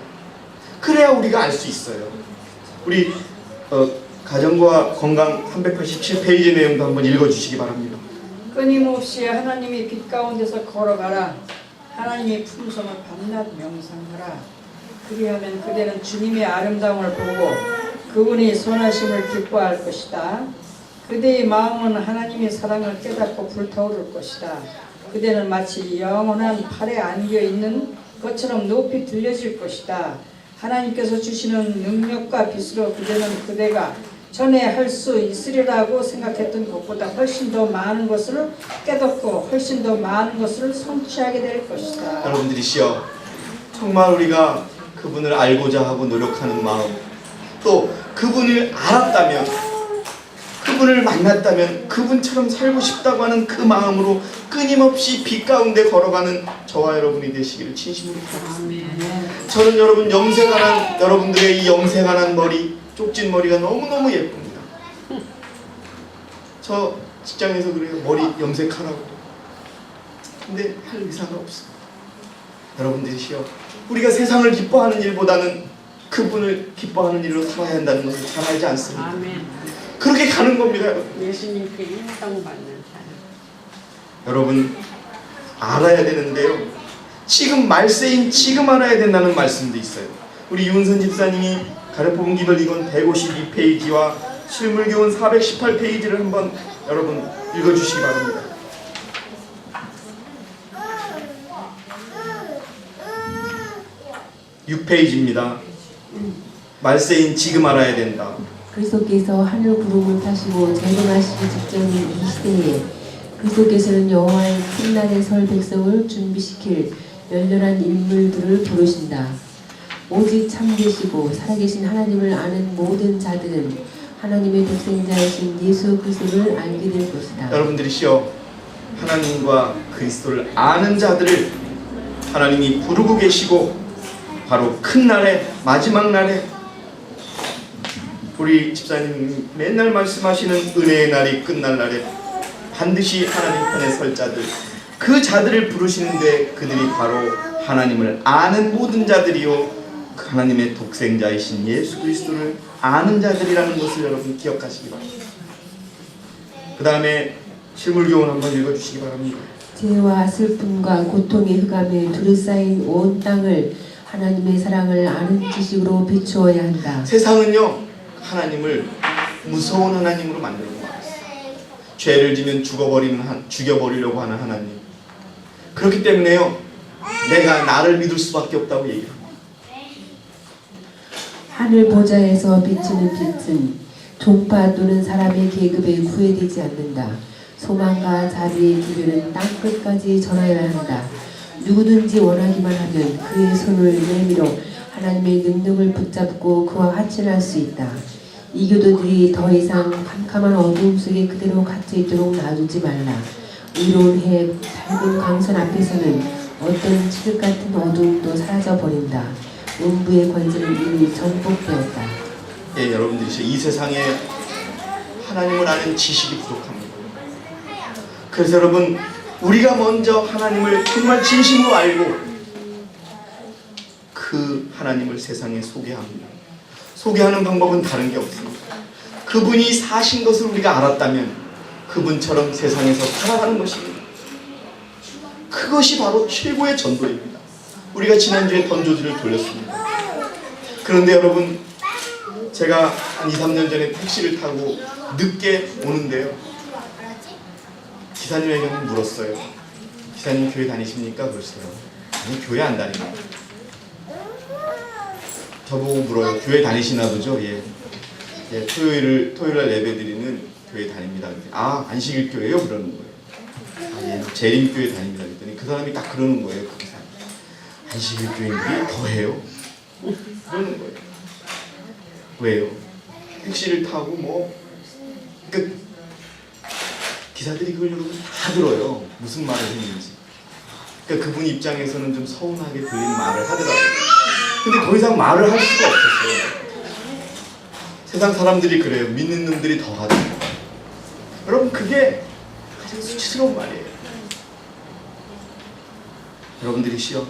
그래야 우리가 알 수 있어요. 우리 가정과 건강 387페이지 내용도 한번 읽어주시기 바랍니다. 끊임없이 하나님의 빛 가운데서 걸어가라. 하나님의 품성을 밤낮 명상하라. 그리하면 그대는 주님의 아름다움을 보고 그분의 선하심을 기뻐할 것이다. 그대의 마음은 하나님의 사랑을 깨닫고 불타오를 것이다. 그대는 마치 영원한 팔에 안겨있는 것처럼 높이 들려질 것이다. 하나님께서 주시는 능력과 빛으로 그대는 그대가 전에 할 수 있으리라고 생각했던 것보다 훨씬 더 많은 것을 깨닫고 훨씬 더 많은 것을 성취하게 될 것이다. 여러분들이시여 정말 우리가 그분을 알고자 하고 노력하는 마음, 또 그분을 알았다면, 그분을 만났다면 그분처럼 살고 싶다고 하는 그 마음으로 끊임없이 빛 가운데 걸어가는 저와 여러분이 되시기를 진심으로 바랍니다. 저는 여러분 염색하는 여러분들의 이 염색하는 머리, 쪽진 머리가 너무너무 예쁩니다. 저 직장에서 그래요. 머리 염색하라고. 근데 할 의사가 없습니다. 여러분들이시여 우리가 세상을 기뻐하는 일보다는 그분을 기뻐하는 일로 살아야 한다는 것을 잘 알지 않습니까? 아멘. 그렇게 가는 겁니다. 여러분. 예수님께 인정받는 사람. 여러분 알아야 되는데요. 지금 말세인 지금 알아야 된다는 말씀도 있어요. 우리 윤선 집사님이 가르쳐본 기도리건 152페이지와 실물교훈 418페이지를 한번 여러분 읽어주시기 바랍니다. (6페이지입니다) 말세인 지금 알아야 된다. 그리스도께서 하늘 구름을 타시고 재림하시기 직전인 이 시대에 그리스도께서는 여호와의 큰 날에 설 백성을 준비시킬 열렬한 인물들을 부르신다. 오직 참되시고 살아계신 하나님을 아는 모든 자들은 하나님의 독생자이신 예수 그리스도를 알게 될 것이다. 여러분들이시여 하나님과 그리스도를 아는 자들을 하나님이 부르고 계시고 바로 큰 날에, 마지막 날에 우리 집사님 맨날 말씀하시는 은혜의 날이 끝날 날에 반드시 하나님 편에 설 자들, 그 자들을 부르시는데 그들이 바로 하나님을 아는 모든 자들이요 하나님의 독생자이신 예수 그리스도를 아는 자들이라는 것을 여러분 기억하시기 바랍니다. 그 다음에 실물교훈 한번 읽어주시기 바랍니다. 죄와 슬픔과 고통의 흑암에 둘러싸인 온 땅을 하나님의 사랑을 아는 지식으로 비추어야 한다. 세상은요 하나님을 무서운 하나님으로 만들고 말았어요. 죄를 지면 죽여버리려고 하는 하나님. 그렇기 때문에요 내가 나를 믿을 수밖에 없다고 얘기합니다. 하늘 보좌에서 비치는 빛은 종파 또는 사람의 계급에 구애되지 않는다. 소망과 자비의 기별은 땅끝까지 전하여야 한다. 누구든지 원하기만 하면 그의 손을 내밀어 하나님의 능력을 붙잡고 그와 화친할 수 있다. 이교도들이 더 이상 캄캄한 어두움 속에 그대로 갇혀있도록 놔두지 말라. 의로운 해 밝은 강선 앞에서는 어떤 칠흑 같은 어두움도 사라져 버린다. 음부의 권세는 이미 전복되었다. 예, 여러분들이 이 세상에 하나님을 아는 지식이 부족합니다. 그래서 여러분, 우리가 먼저 하나님을 정말 진심으로 알고 그 하나님을 세상에 소개합니다. 소개하는 방법은 다른 게 없습니다. 그분이 사신 것을 우리가 알았다면 그분처럼 세상에서 살아가는 것입니다. 그것이 바로 최고의 전도입니다. 우리가 지난주에 던조지를 돌렸습니다. 그런데 여러분, 제가 한 2, 3년 전에 택시를 타고 늦게 오는데요, 기사님에게 물었어요. 기사님 교회 다니십니까? 그랬어요. 아니, 교회 안 다닙니다. 저보고 물어요. 교회 다니시나 보죠? 예. 예, 토요일날 예배드리는 교회 다닙니다. 아, 안식일교회요? 그러는 거예요. 아, 예, 재림교회 다닙니다. 그랬더니 그 사람이 딱 그러는 거예요. 그 기사님. 안식일교회인들이 더해요? 그러는 거예요. 왜요? 택시를 타고 그 기사들이 그걸 여러분 다 들어요. 무슨 말을 했는지. 그러니까 그분 입장에서는 좀 서운하게 들린 말을 하더라고요. 근데 더 이상 말을 할 수가 없었어요. 세상 사람들이 그래요. 믿는 놈들이 더 하죠. 여러분, 그게 가장 수치스러운 말이에요. 여러분들이시여,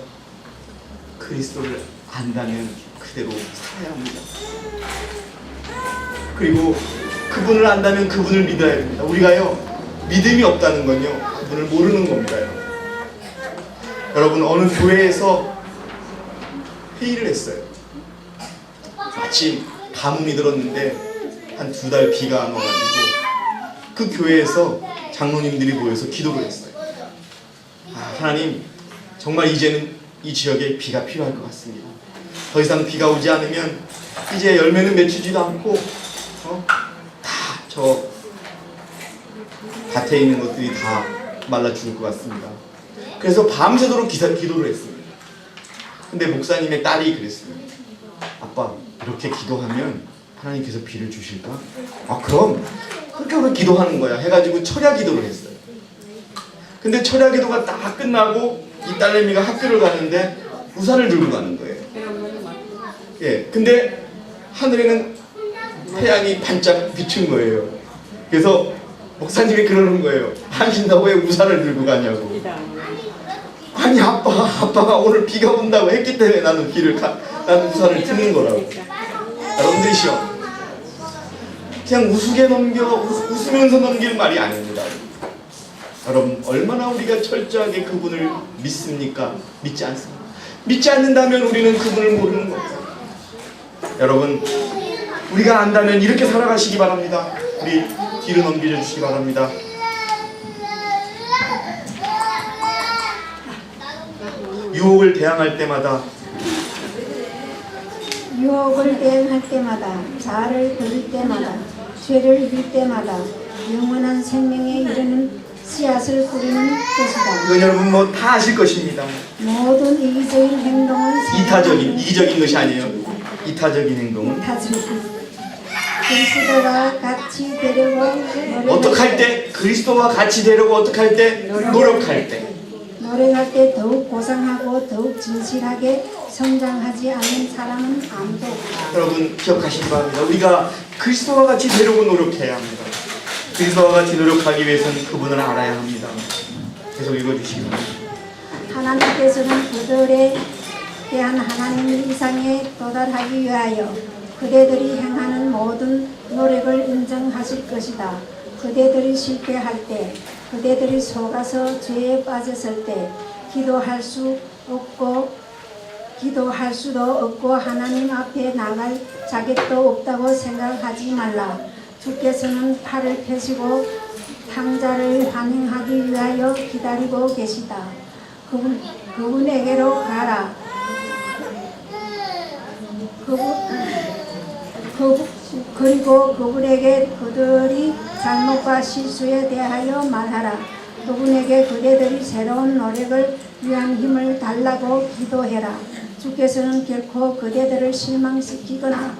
그리스도를 안다면 그대로 살아야 합니다. 그리고 그분을 안다면 그분을 믿어야 됩니다. 우리가요, 믿음이 없다는 건요, 그분을 모르는 겁니다. 여러분, 어느 교회에서 회의를 했어요. 마침 가뭄이 들었는데 한 2달 비가 안 와가지고 그 교회에서 장로님들이 모여서 기도를 했어요. 아, 하나님, 정말 이제는 이 지역에 비가 필요할 것 같습니다. 더 이상 비가 오지 않으면 이제 열매는 맺히지도 않고 다 저 밭에 있는 것들이 다 말라 죽을 것 같습니다. 그래서 밤새도록 기도를 했습니다. 근데 목사님의 딸이 그랬습니다. 아빠, 이렇게 기도하면 하나님께서 비를 주실까? 아, 그럼 그렇게 우리 기도하는 거야 해가지고 철야 기도를 했어요. 근데 철야 기도가 딱 끝나고 이 딸내미가 학교를 가는데 우산을 들고 가는 거예요. 예, 근데 하늘에는 태양이 반짝 비춘 거예요. 그래서 목사님이 그러는 거예요. 당신 나 왜 우산을 들고 가냐고. 아니, 아빠가 오늘 비가 온다고 했기 때문에 나는 나는 우산을 드는 거라고. 여러분들이시여, 그냥 웃으면서 넘길 말이 아닙니다. 여러분, 얼마나 우리가 철저하게 그분을 믿습니까? 믿지 않습니다. 믿지 않는다면 우리는 그분을 모르는 겁니다. 여러분, 우리가 안다면 이렇게 살아가시기 바랍니다. 우리 뒤로 넘겨 주시기 바랍니다. 유혹을 대항할 때마다 자아를 버릴 때마다, 죄를 이길 때마다 영원한 생명에 이르는 씨앗을 뿌리는 것이다. 이건 여러분 다 아실 것입니다. 모든 이기적인 행동은 이기적인 것이 아니에요. 이타적인 행동은 그리스도와 같이 되려고 어떡할 때? 그리스도와 같이 되려고 어떡할 때? 노력할 때. 노력할 때 더욱 고상하고 더욱 진실하게 성장하지 않는 사람은 아무도 없다. 여러분 기억하시기 바랍니다. 우리가 그리스도와 같이 되려고 노력해야 합니다. 그리스도와 같이 노력하기 위해서는 그분을 알아야 합니다. 계속 읽어주시기 바랍니다. 하나님께서는 그들에 대한 하나님 이상에 도달하기 위하여 그대들이 행하는 모든 노력을 인정하실 것이다. 그대들이 실패할 때, 그대들이 속아서 죄에 빠졌을 때 기도할 수도 없고 하나님 앞에 나갈 자격도 없다고 생각하지 말라. 주께서는 팔을 펴시고 탕자를 환영하기 위하여 기다리고 계시다. 그분에게로 가라. 그리고 그분에게 그들이 잘못과 실수에 대하여 말하라. 그분에게 그대들이 새로운 노력을 위한 힘을 달라고 기도해라. 주께서는 결코 그대들을 실망시키거나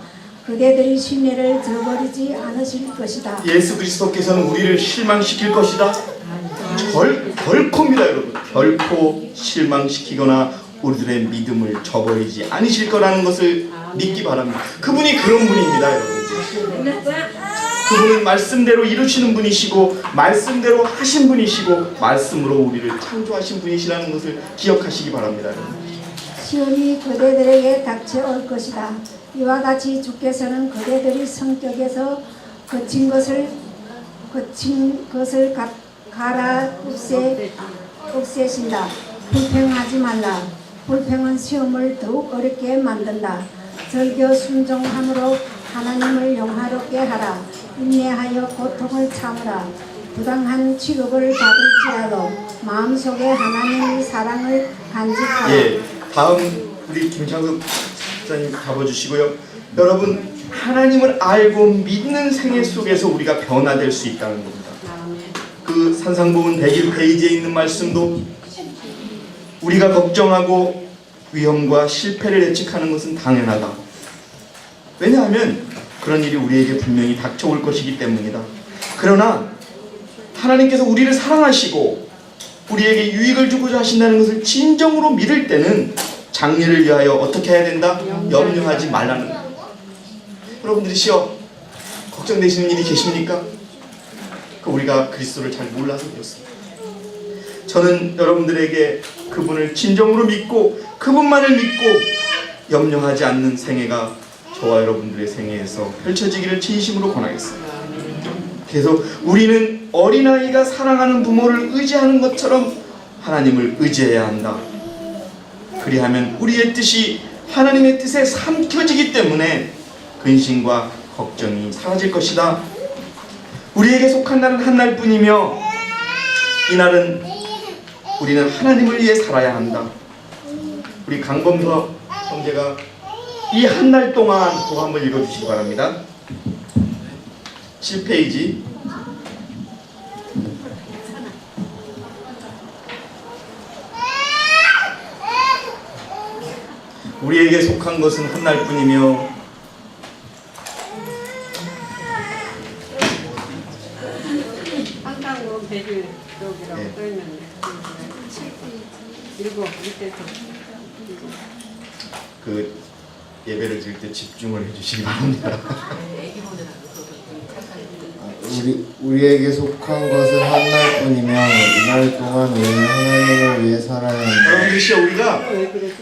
그대들이 신뢰를 저버리지 않으실 것이다. 예수 그리스도께서는 우리를 실망시킬 것이다? 결코입니다, 여러분. 결코 실망시키거나 우리들의 믿음을 저버리지 않으실 거라는 것을 믿기 바랍니다. 그분이 그런 분입니다, 여러분. 그분은 말씀대로 이루시는 분이시고 말씀대로 하신 분이시고 말씀으로 우리를 창조하신 분이시라는 것을 기억하시기 바랍니다, 여러분. 시험이 그대들에게 닥쳐올 것이다. 이와 같이 주께서는 그대들이 성격에서 거친 것을 갈아 없애신다. 불평하지 말라. 불평은 시험을 더욱 어렵게 만든다. 절겨 순종함으로 하나님을 영화롭게 하라. 인내하여 고통을 참으라. 부당한 취급을 받을지라도 마음속에 하나님의 사랑을 간직하라. 예, 다음 우리 김창섭 목사님 잡아주시고요. 여러분, 하나님을 알고 믿는 생애 속에서 우리가 변화될 수 있다는 겁니다. 그 산상복음 101페이지에 있는 말씀도 우리가 걱정하고 위험과 실패를 예측하는 것은 당연하다. 왜냐하면 그런 일이 우리에게 분명히 닥쳐올 것이기 때문이다. 그러나 하나님께서 우리를 사랑하시고 우리에게 유익을 주고자 하신다는 것을 진정으로 믿을 때는 장래를 위하여 어떻게 해야 된다? 염려하지 말라는 거예요. 여러분들이시여, 걱정되시는 일이 계십니까? 우리가 그리스도를 잘 몰라서 그렇습니다. 저는 여러분들에게 그분을 진정으로 믿고 그분만을 믿고 염려하지 않는 생애가 저와 여러분들의 생애에서 펼쳐지기를 진심으로 권하겠습니다. 계속 우리는 어린아이가 사랑하는 부모를 의지하는 것처럼 하나님을 의지해야 한다. 그리하면 우리의 뜻이 하나님의 뜻에 삼켜지기 때문에 근심과 걱정이 사라질 것이다. 우리에게 속한 날은 한 날뿐이며 이날은 우리는 하나님을 위해 살아야 한다. 우리 강범서 형제가 이 한 날 동안 또 한번 읽어주시기 바랍니다. 7페이지. 우리에게 속한 것은 한 날뿐이며 한강으로 100일 여기라고 네. 써있는데 읽어 밑에서 그 예배를 드릴 때 집중을 해주시기 바랍니다. 우리에게 속한 것은 한 날뿐이며 이날 동안 우리는 하나님을 위해 살아야 한다. 여러분들이시여, 우리가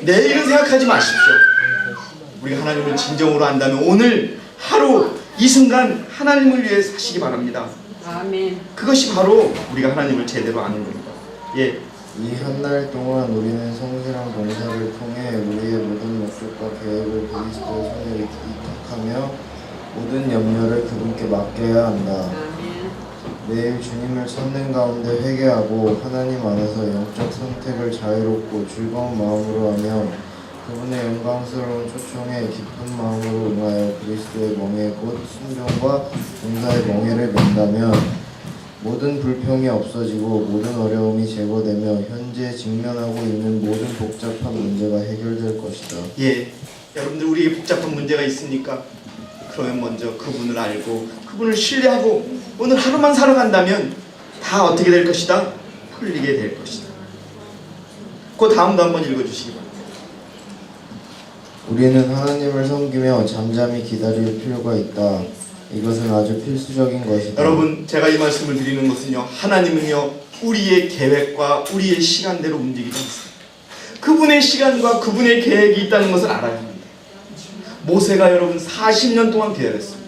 내일은 생각하지 마십시오. 우리가 하나님을 진정으로 안다면 오늘 하루 이 순간 하나님을 위해 사시기 바랍니다. 아멘. 그것이 바로 우리가 하나님을 제대로 아는 겁니다. 예, 이 한 날 동안 우리는 성실한 봉사를 통해 우리의 모든 목적과 계획을 그리스도의 손에 위탁하며 모든 염려를 그분께 맡겨야 한다. 매일 주님을 찾는 가운데 회개하고 하나님 안에서 영적 선택을 자유롭고 즐거운 마음으로 하며 그분의 영광스러운 초청에 기쁜 마음으로 응하여 그리스도의 멍에 곧 순종과 봉사의 멍에를 맨다면 모든 불평이 없어지고 모든 어려움이 제거되며 현재 직면하고 있는 모든 복잡한 문제가 해결될 것이다. 예, 여러분들 우리에게 복잡한 문제가 있습니까? 그러면 먼저 그분을 알고 그분을 신뢰하고 오늘 하루만 살아간다면 다 어떻게 될 것이다? 풀리게 될 것이다. 그 다음도 한번 읽어주시기 바랍니다. 우리는 하나님을 섬기며 잠잠히 기다릴 필요가 있다. 이것은 아주 필수적인 것이다. 여러분, 제가 이 말씀을 드리는 것은요, 하나님은요 우리의 계획과 우리의 시간대로 움직이지 않습니다. 그분의 시간과 그분의 계획이 있다는 것을 알아야 합니다. 모세가 여러분 40년 동안 기다렸습니다.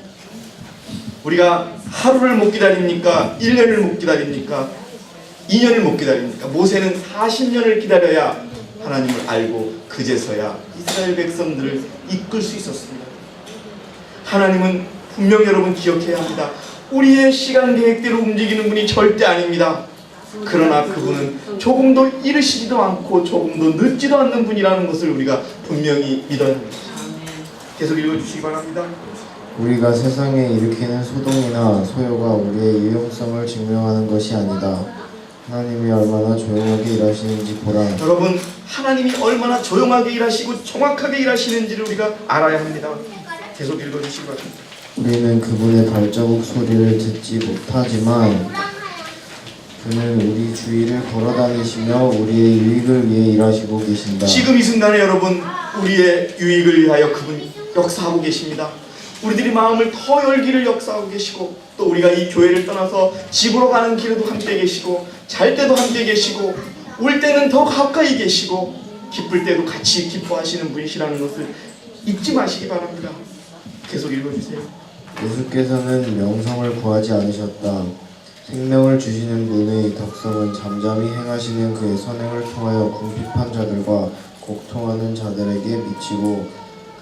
우리가 하루를 못 기다립니까? 1년을 못 기다립니까? 2년을 못 기다립니까? 모세는 40년을 기다려야 하나님을 알고 그제서야 이스라엘 백성들을 이끌 수 있었습니다. 하나님은 분명히 여러분 기억해야 합니다. 우리의 시간 계획대로 움직이는 분이 절대 아닙니다. 그러나 그분은 조금도 이르시지도 않고 조금도 늦지도 않는 분이라는 것을 우리가 분명히 믿어야 합니다. 계속 읽어주시기 바랍니다. 우리가 세상에 일으키는 소동이나 소요가 우리의 유용성을 증명하는 것이 아니다. 하나님이 얼마나 조용하게 일하시는지 보라. 여러분, 하나님이 얼마나 조용하게 일하시고 정확하게 일하시는지를 우리가 알아야 합니다. 계속 읽어주시기 바랍니다. 우리는 그분의 발자국 소리를 듣지 못하지만 그는 우리 주위를 걸어다니시며 우리의 유익을 위해 일하시고 계신다. 지금 이 순간에 여러분, 우리의 유익을 위하여 그분 역사하고 계십니다. 우리들이 마음을 더 열기를 역사하고 계시고, 또 우리가 이 교회를 떠나서 집으로 가는 길에도 함께 계시고, 잘 때도 함께 계시고, 올 때는 더 가까이 계시고, 기쁠 때도 같이 기뻐하시는 분이시라는 것을 잊지 마시기 바랍니다. 계속 읽어주세요. 예수께서는 명성을 구하지 않으셨다. 생명을 주시는 분의 덕성은 잠잠히 행하시는 그의 선행을 통하여 궁핍한 자들과 곡통하는 자들에게 미치고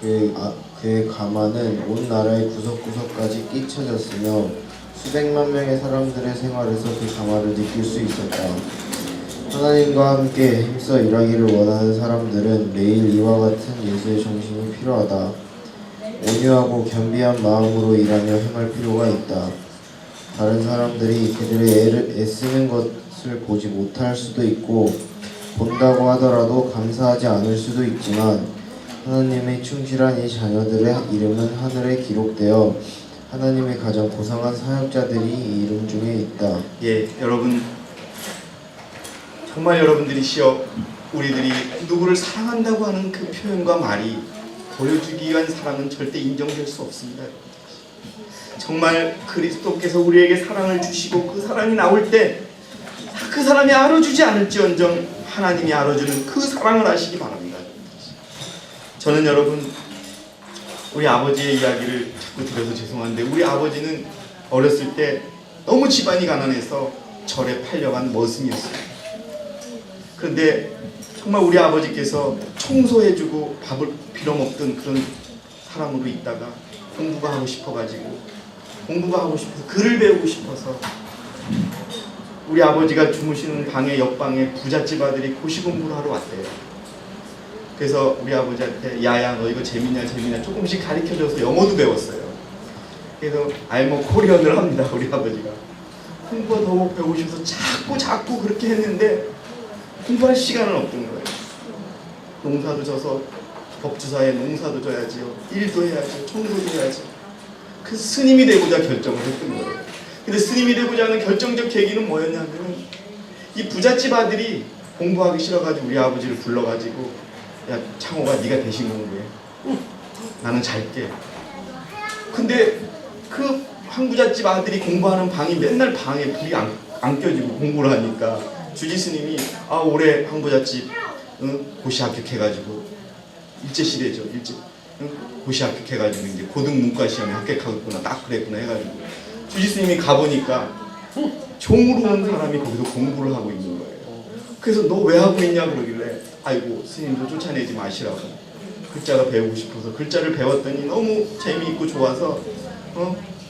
그의 가마는 온 나라의 구석구석까지 끼쳐졌으며 수백만 명의 사람들의 생활에서 그 가마를 느낄 수 있었다. 하나님과 함께 힘써 일하기를 원하는 사람들은 매일 이와 같은 예수의 정신이 필요하다. 온유하고 겸비한 마음으로 일하며 행할 필요가 있다. 다른 사람들이 그들의 애쓰는 것을 보지 못할 수도 있고 본다고 하더라도 감사하지 않을 수도 있지만 하나님의 충실한 이 자녀들의 이름은 하늘에 기록되어 하나님의 가장 고상한 사역자들이 이 이름 중에 있다. 예, 여러분, 정말 여러분들이시여, 우리들이 누구를 사랑한다고 하는 그 표현과 말이 보여주기 위한 사랑은 절대 인정될 수 없습니다. 정말 그리스도께서 우리에게 사랑을 주시고 그 사랑이 나올 때 그 사람이 알아주지 않을지언정 하나님이 알아주는 그 사랑을 하시기 바랍니다. 저는 여러분, 우리 아버지의 이야기를 자꾸 들어서 죄송한데, 우리 아버지는 어렸을 때 너무 집안이 가난해서 절에 팔려간 머슴이었어요. 그런데 정말 우리 아버지께서 청소해주고 밥을 빌어먹던 그런 사람으로 있다가 공부가 하고 싶어서 글을 배우고 싶어서 우리 아버지가 주무시는 방에 옆방에 부잣집 아들이 고시 공부를 하러 왔대요. 그래서 우리 아버지한테 야야 너 이거 재밌냐 조금씩 가르쳐줘서 영어도 배웠어요. 그래서 알모 코리언을 합니다. 우리 아버지가 공부가 너무 배우고 싶어서 자꾸 그렇게 했는데 공부할 시간은 없던 거예요. 농사도 져서 법주사에 농사도 져야지요, 일도 해야지, 청소도 해야지. 그 스님이 되고자 결정을 했던 거예요. 근데 스님이 되고자 하는 결정적 계기는 뭐였냐면, 이 부잣집 아들이 공부하기 싫어가지고 우리 아버지를 불러가지고 야 창호가 네가 대신 공부해, 나는 잘게. 근데 그 황부잣집 아들이 공부하는 방이 맨날 방에 불이 안 껴지고 공부를 하니까 주지 스님이 올해 황부잣집 고시 합격해가지고 일제시대죠, 고시 합격해가지고 이제 고등 문과 시험에 합격하겠구나, 딱 그랬구나 해가지고 주지 스님이 가보니까 종으로 온 사람이 거기서 공부를 하고 있는 거예요. 그래서 너 왜 하고 있냐 그러길래 아이고 스님도 쫓아내지 마시라고, 글자가 배우고 싶어서 글자를 배웠더니 너무 재미있고 좋아서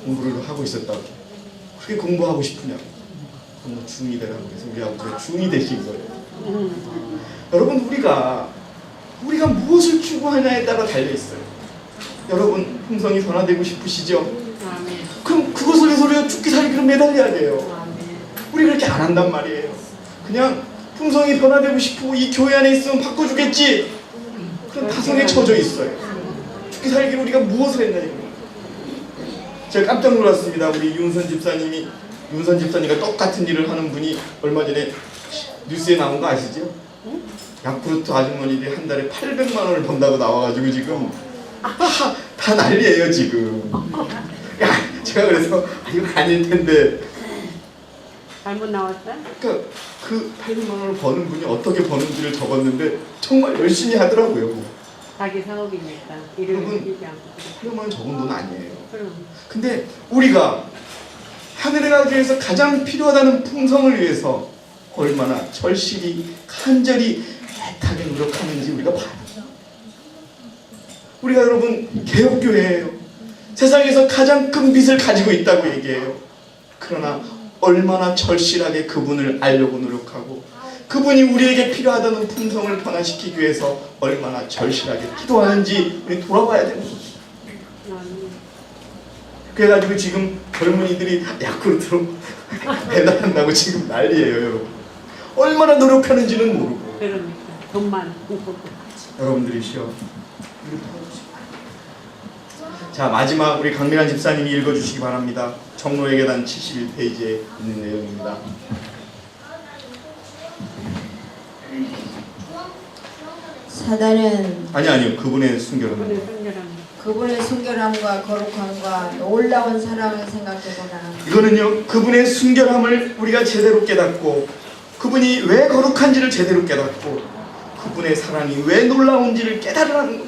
공부를 하고 있었다고. 그렇게 공부하고 싶으냐고. 그럼 너 중이 되라고 해서 우리 아버지가 중이 되신 거예요. 여러분, 우리가 무엇을 추구하냐에 따라 달려있어요. 여러분, 품성이 변화되고 싶으시죠? 그럼 그것을 위해서 우리가 죽기 살기로 매달려야 돼요. 우리 그렇게 안 한단 말이에요. 그냥 품성이 변화되고 싶고 이 교회 안에 있으면 바꿔주겠지, 그런 타성에 처져 있어요. 죽기 살기로 우리가 무엇을 했나 이거. 제가 깜짝 놀랐습니다. 우리 윤선 집사님과 똑같은 일을 하는 분이 얼마 전에 뉴스에 나온 거 아시죠? 야쿠르트 아주머니들이 한 달에 800만 원을 번다고 나와가지고 지금 다 난리예요 지금. 제가 그래서 이거 아닐 텐데. 잘못 나왔어요? 그러니까 그 800만 원을 버는 분이 어떻게 버는지를 적었는데 정말 열심히 하더라고요. 자기 사업이니까 여러분, 이름을 쓰지 않고. 800만 원 적은 돈 아니에요. 그럼 근데 우리가 하늘에 가기 위해서 가장 필요하다는 품성을 위해서 얼마나 절실히 간절히 애타게 노력하는지 우리가 봐요. 우리가 여러분 개혁교회예요. 세상에서 가장 큰 빚을 가지고 있다고 얘기해요. 그러나 얼마나 절실하게 그분을 알려고 노력하고 그분이 우리에게 필요하다는 품성을 변화시키기 위해서 얼마나 절실하게 기도하는지 우리 돌아봐야 되는 거죠. 그래가지고 지금 젊은이들이 야쿠르트로 배달한다고 지금 난리예요. 여러분, 얼마나 노력하는지는 모르고. 그러니까 돈만 여러분들이시여, 자, 마지막 우리 강민환 집사님이 읽어주시기 바랍니다. 청로의 계단 71페이지에 있는 내용입니다. 사단은 아니요. 그분의 순결함. 그분의 순결함과 거룩함과 놀라운 사랑을 생각해보나 이거는요, 그분의 순결함을 우리가 제대로 깨닫고, 그분이 왜 거룩한지를 제대로 깨닫고, 그분의 사랑이 왜 놀라운지를 깨달으라는 것.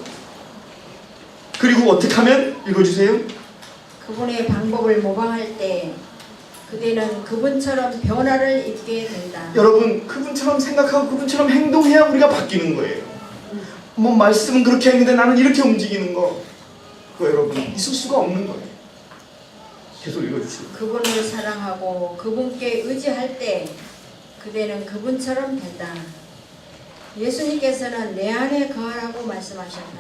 그리고 어떻게 하면, 읽어주세요. 그분의 방법을 모방할 때 그대는 그분처럼 변화를 입게 된다. 여러분, 그분처럼 생각하고 그분처럼 행동해야 우리가 바뀌는 거예요. 뭐 말씀은 그렇게 했는데 나는 이렇게 움직이는 거, 그거 여러분 있을 수가 없는 거예요. 계속 읽어주세요. 그분을 사랑하고 그분께 의지할 때 그대는 그분처럼 된다. 예수님께서는 내 안에 거하라고 말씀하셨다.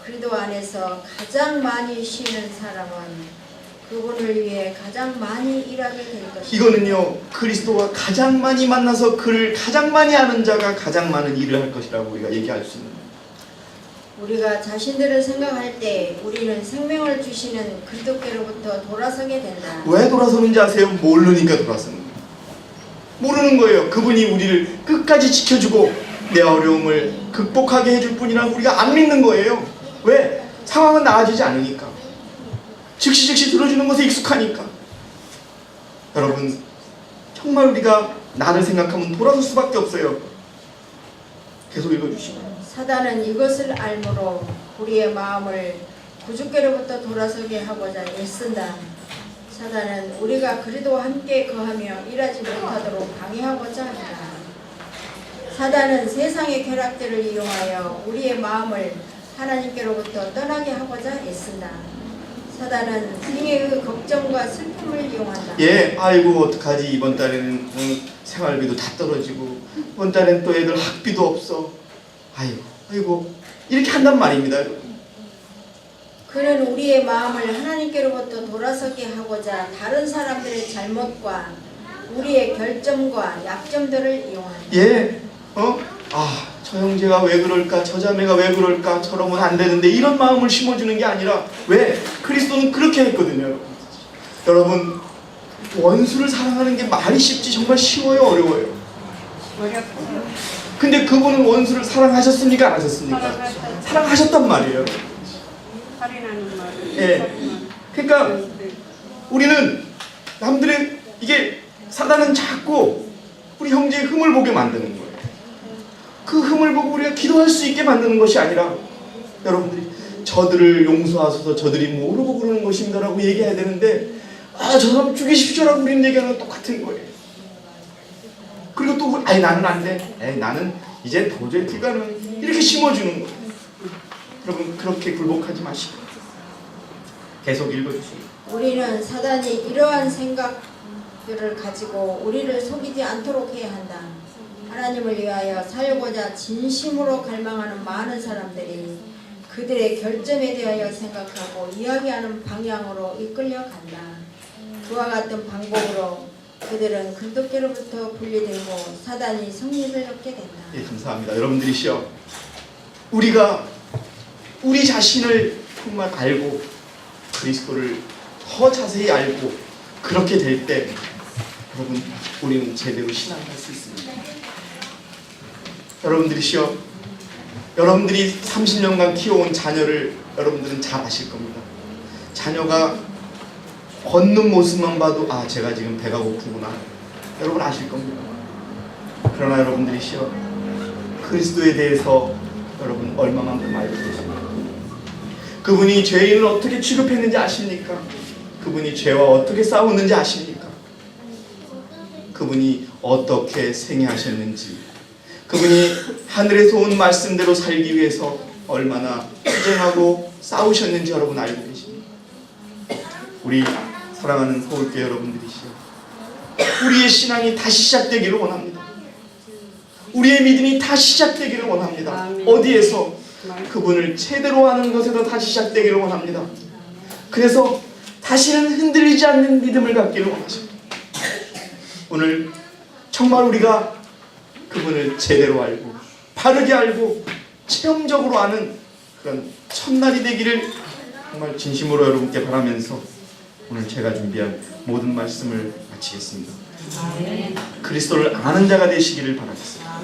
그리스도 안에서 가장 많이 쉬는 사람은 그분을 위해 가장 많이 일하게 될 것이다. 이거는요, 그리스도와 가장 많이 만나서 그를 가장 많이 아는 자가 가장 많은 일을 할 것이라고 우리가 얘기할 수 있는 거예요. 우리가 자신들을 생각할 때 우리는 생명을 주시는 그리스도께로부터 돌아서게 된다. 왜 돌아서는지 아세요? 모르니까 돌아서는 거예요. 모르는 거예요. 그분이 우리를 끝까지 지켜주고 내 어려움을 극복하게 해줄 뿐이라 우리가 안 믿는 거예요. 왜? 상황은 나아지지 않으니까. 즉시 들어주는 것에 익숙하니까. 여러분, 정말 우리가 나를 생각하면 돌아설 수밖에 없어요. 계속 읽어주시고. 사단은 이것을 알므로 우리의 마음을 구주께로부터 돌아서게 하고자 애쓴다. 사단은 우리가 그리스도와 함께 거하며 일하지 못하도록 방해하고자 한다. 사단은 세상의 쾌락들을 이용하여 우리의 마음을 하나님께로부터 떠나게 하고자 애쓴다. 사단은 생애의 걱정과 슬픔을 이용한다. 예, 아이고 어떡하지, 이번 달에는 생활비도 다 떨어지고 이번 달엔 또 애들 학비도 없어. 아이고 이렇게 한단 말입니다. 그는 우리의 마음을 하나님께로부터 돌아서게 하고자 다른 사람들의 잘못과 우리의 결점과 약점들을 이용한다. 예, 저 형제가 왜 그럴까, 저 자매가 왜 그럴까, 저러면 안 되는데, 이런 마음을 심어주는 게 아니라, 왜? 그리스도는 그렇게 했거든요. 여러분, 원수를 사랑하는 게 말이 쉽지 정말 쉬워요, 어려워요? 근데 그분은 원수를 사랑하셨습니까, 안 하셨습니까? 사랑하셨단 말이에요. 예. 그러니까 우리는 남들의, 이게 사단은 자꾸 우리 형제의 흠을 보게 만드는 거예요. 그 흠을 보고 우리가 기도할 수 있게 만드는 것이 아니라, 여러분들이 저들을 용서하소서, 저들이 모르고 그러는 것입니다 라고 얘기해야 되는데, 저 사람 죽이십시오라고 우리는 얘기하는 건 똑같은 거예요. 그리고 또 나는 안 돼, 나는 이제 도저히 불가능, 이렇게 심어주는 거예요. 여러분, 그렇게 굴복하지 마시고 계속 읽어주세요. 우리는 사단이 이러한 생각들을 가지고 우리를 속이지 않도록 해야 한다. 하나님을 위하여 살고자 진심으로 갈망하는 많은 사람들이 그들의 결점에 대하여 생각하고 이야기하는 방향으로 이끌려간다. 그와 같은 방법으로 그들은 그리스도께로부터 분리되고 사단이 성립을 얻게 된다. 예, 감사합니다. 여러분들이시여, 우리가 우리 자신을 정말 알고 그리스도를 더 자세히 알고 그렇게 될 때, 여러분, 우리는 제대로 신앙할 수 있습니다. 여러분들이시여, 여러분들이 30년간 키워온 자녀를 여러분들은 잘 아실 겁니다. 자녀가 걷는 모습만 봐도 제가 지금 배가 고프구나, 여러분 아실 겁니다. 그러나 여러분들이시여, 그리스도에 대해서 여러분 얼마만큼 알고 계십니까? 그분이 죄인을 어떻게 취급했는지 아십니까? 그분이 죄와 어떻게 싸웠는지 아십니까? 그분이 어떻게 생애하셨는지, 그분이 하늘에서 온 말씀대로 살기 위해서 얼마나 투쟁하고 싸우셨는지 여러분 알고 계십니까? 우리 사랑하는 서울교회 여러분들이시여, 우리의 신앙이 다시 시작되기를 원합니다. 우리의 믿음이 다시 시작되기를 원합니다. 어디에서? 그분을 제대로 아는 것에서 다시 시작되기를 원합니다. 그래서 다시는 흔들리지 않는 믿음을 갖기를 원하십니다. 오늘 정말 우리가 그분을 제대로 알고 바르게 알고 체험적으로 아는 그런 첫날이 되기를 정말 진심으로 여러분께 바라면서 오늘 제가 준비한 모든 말씀을 마치겠습니다. 그리스도를 아는 자가 되시기를 바라겠습니다.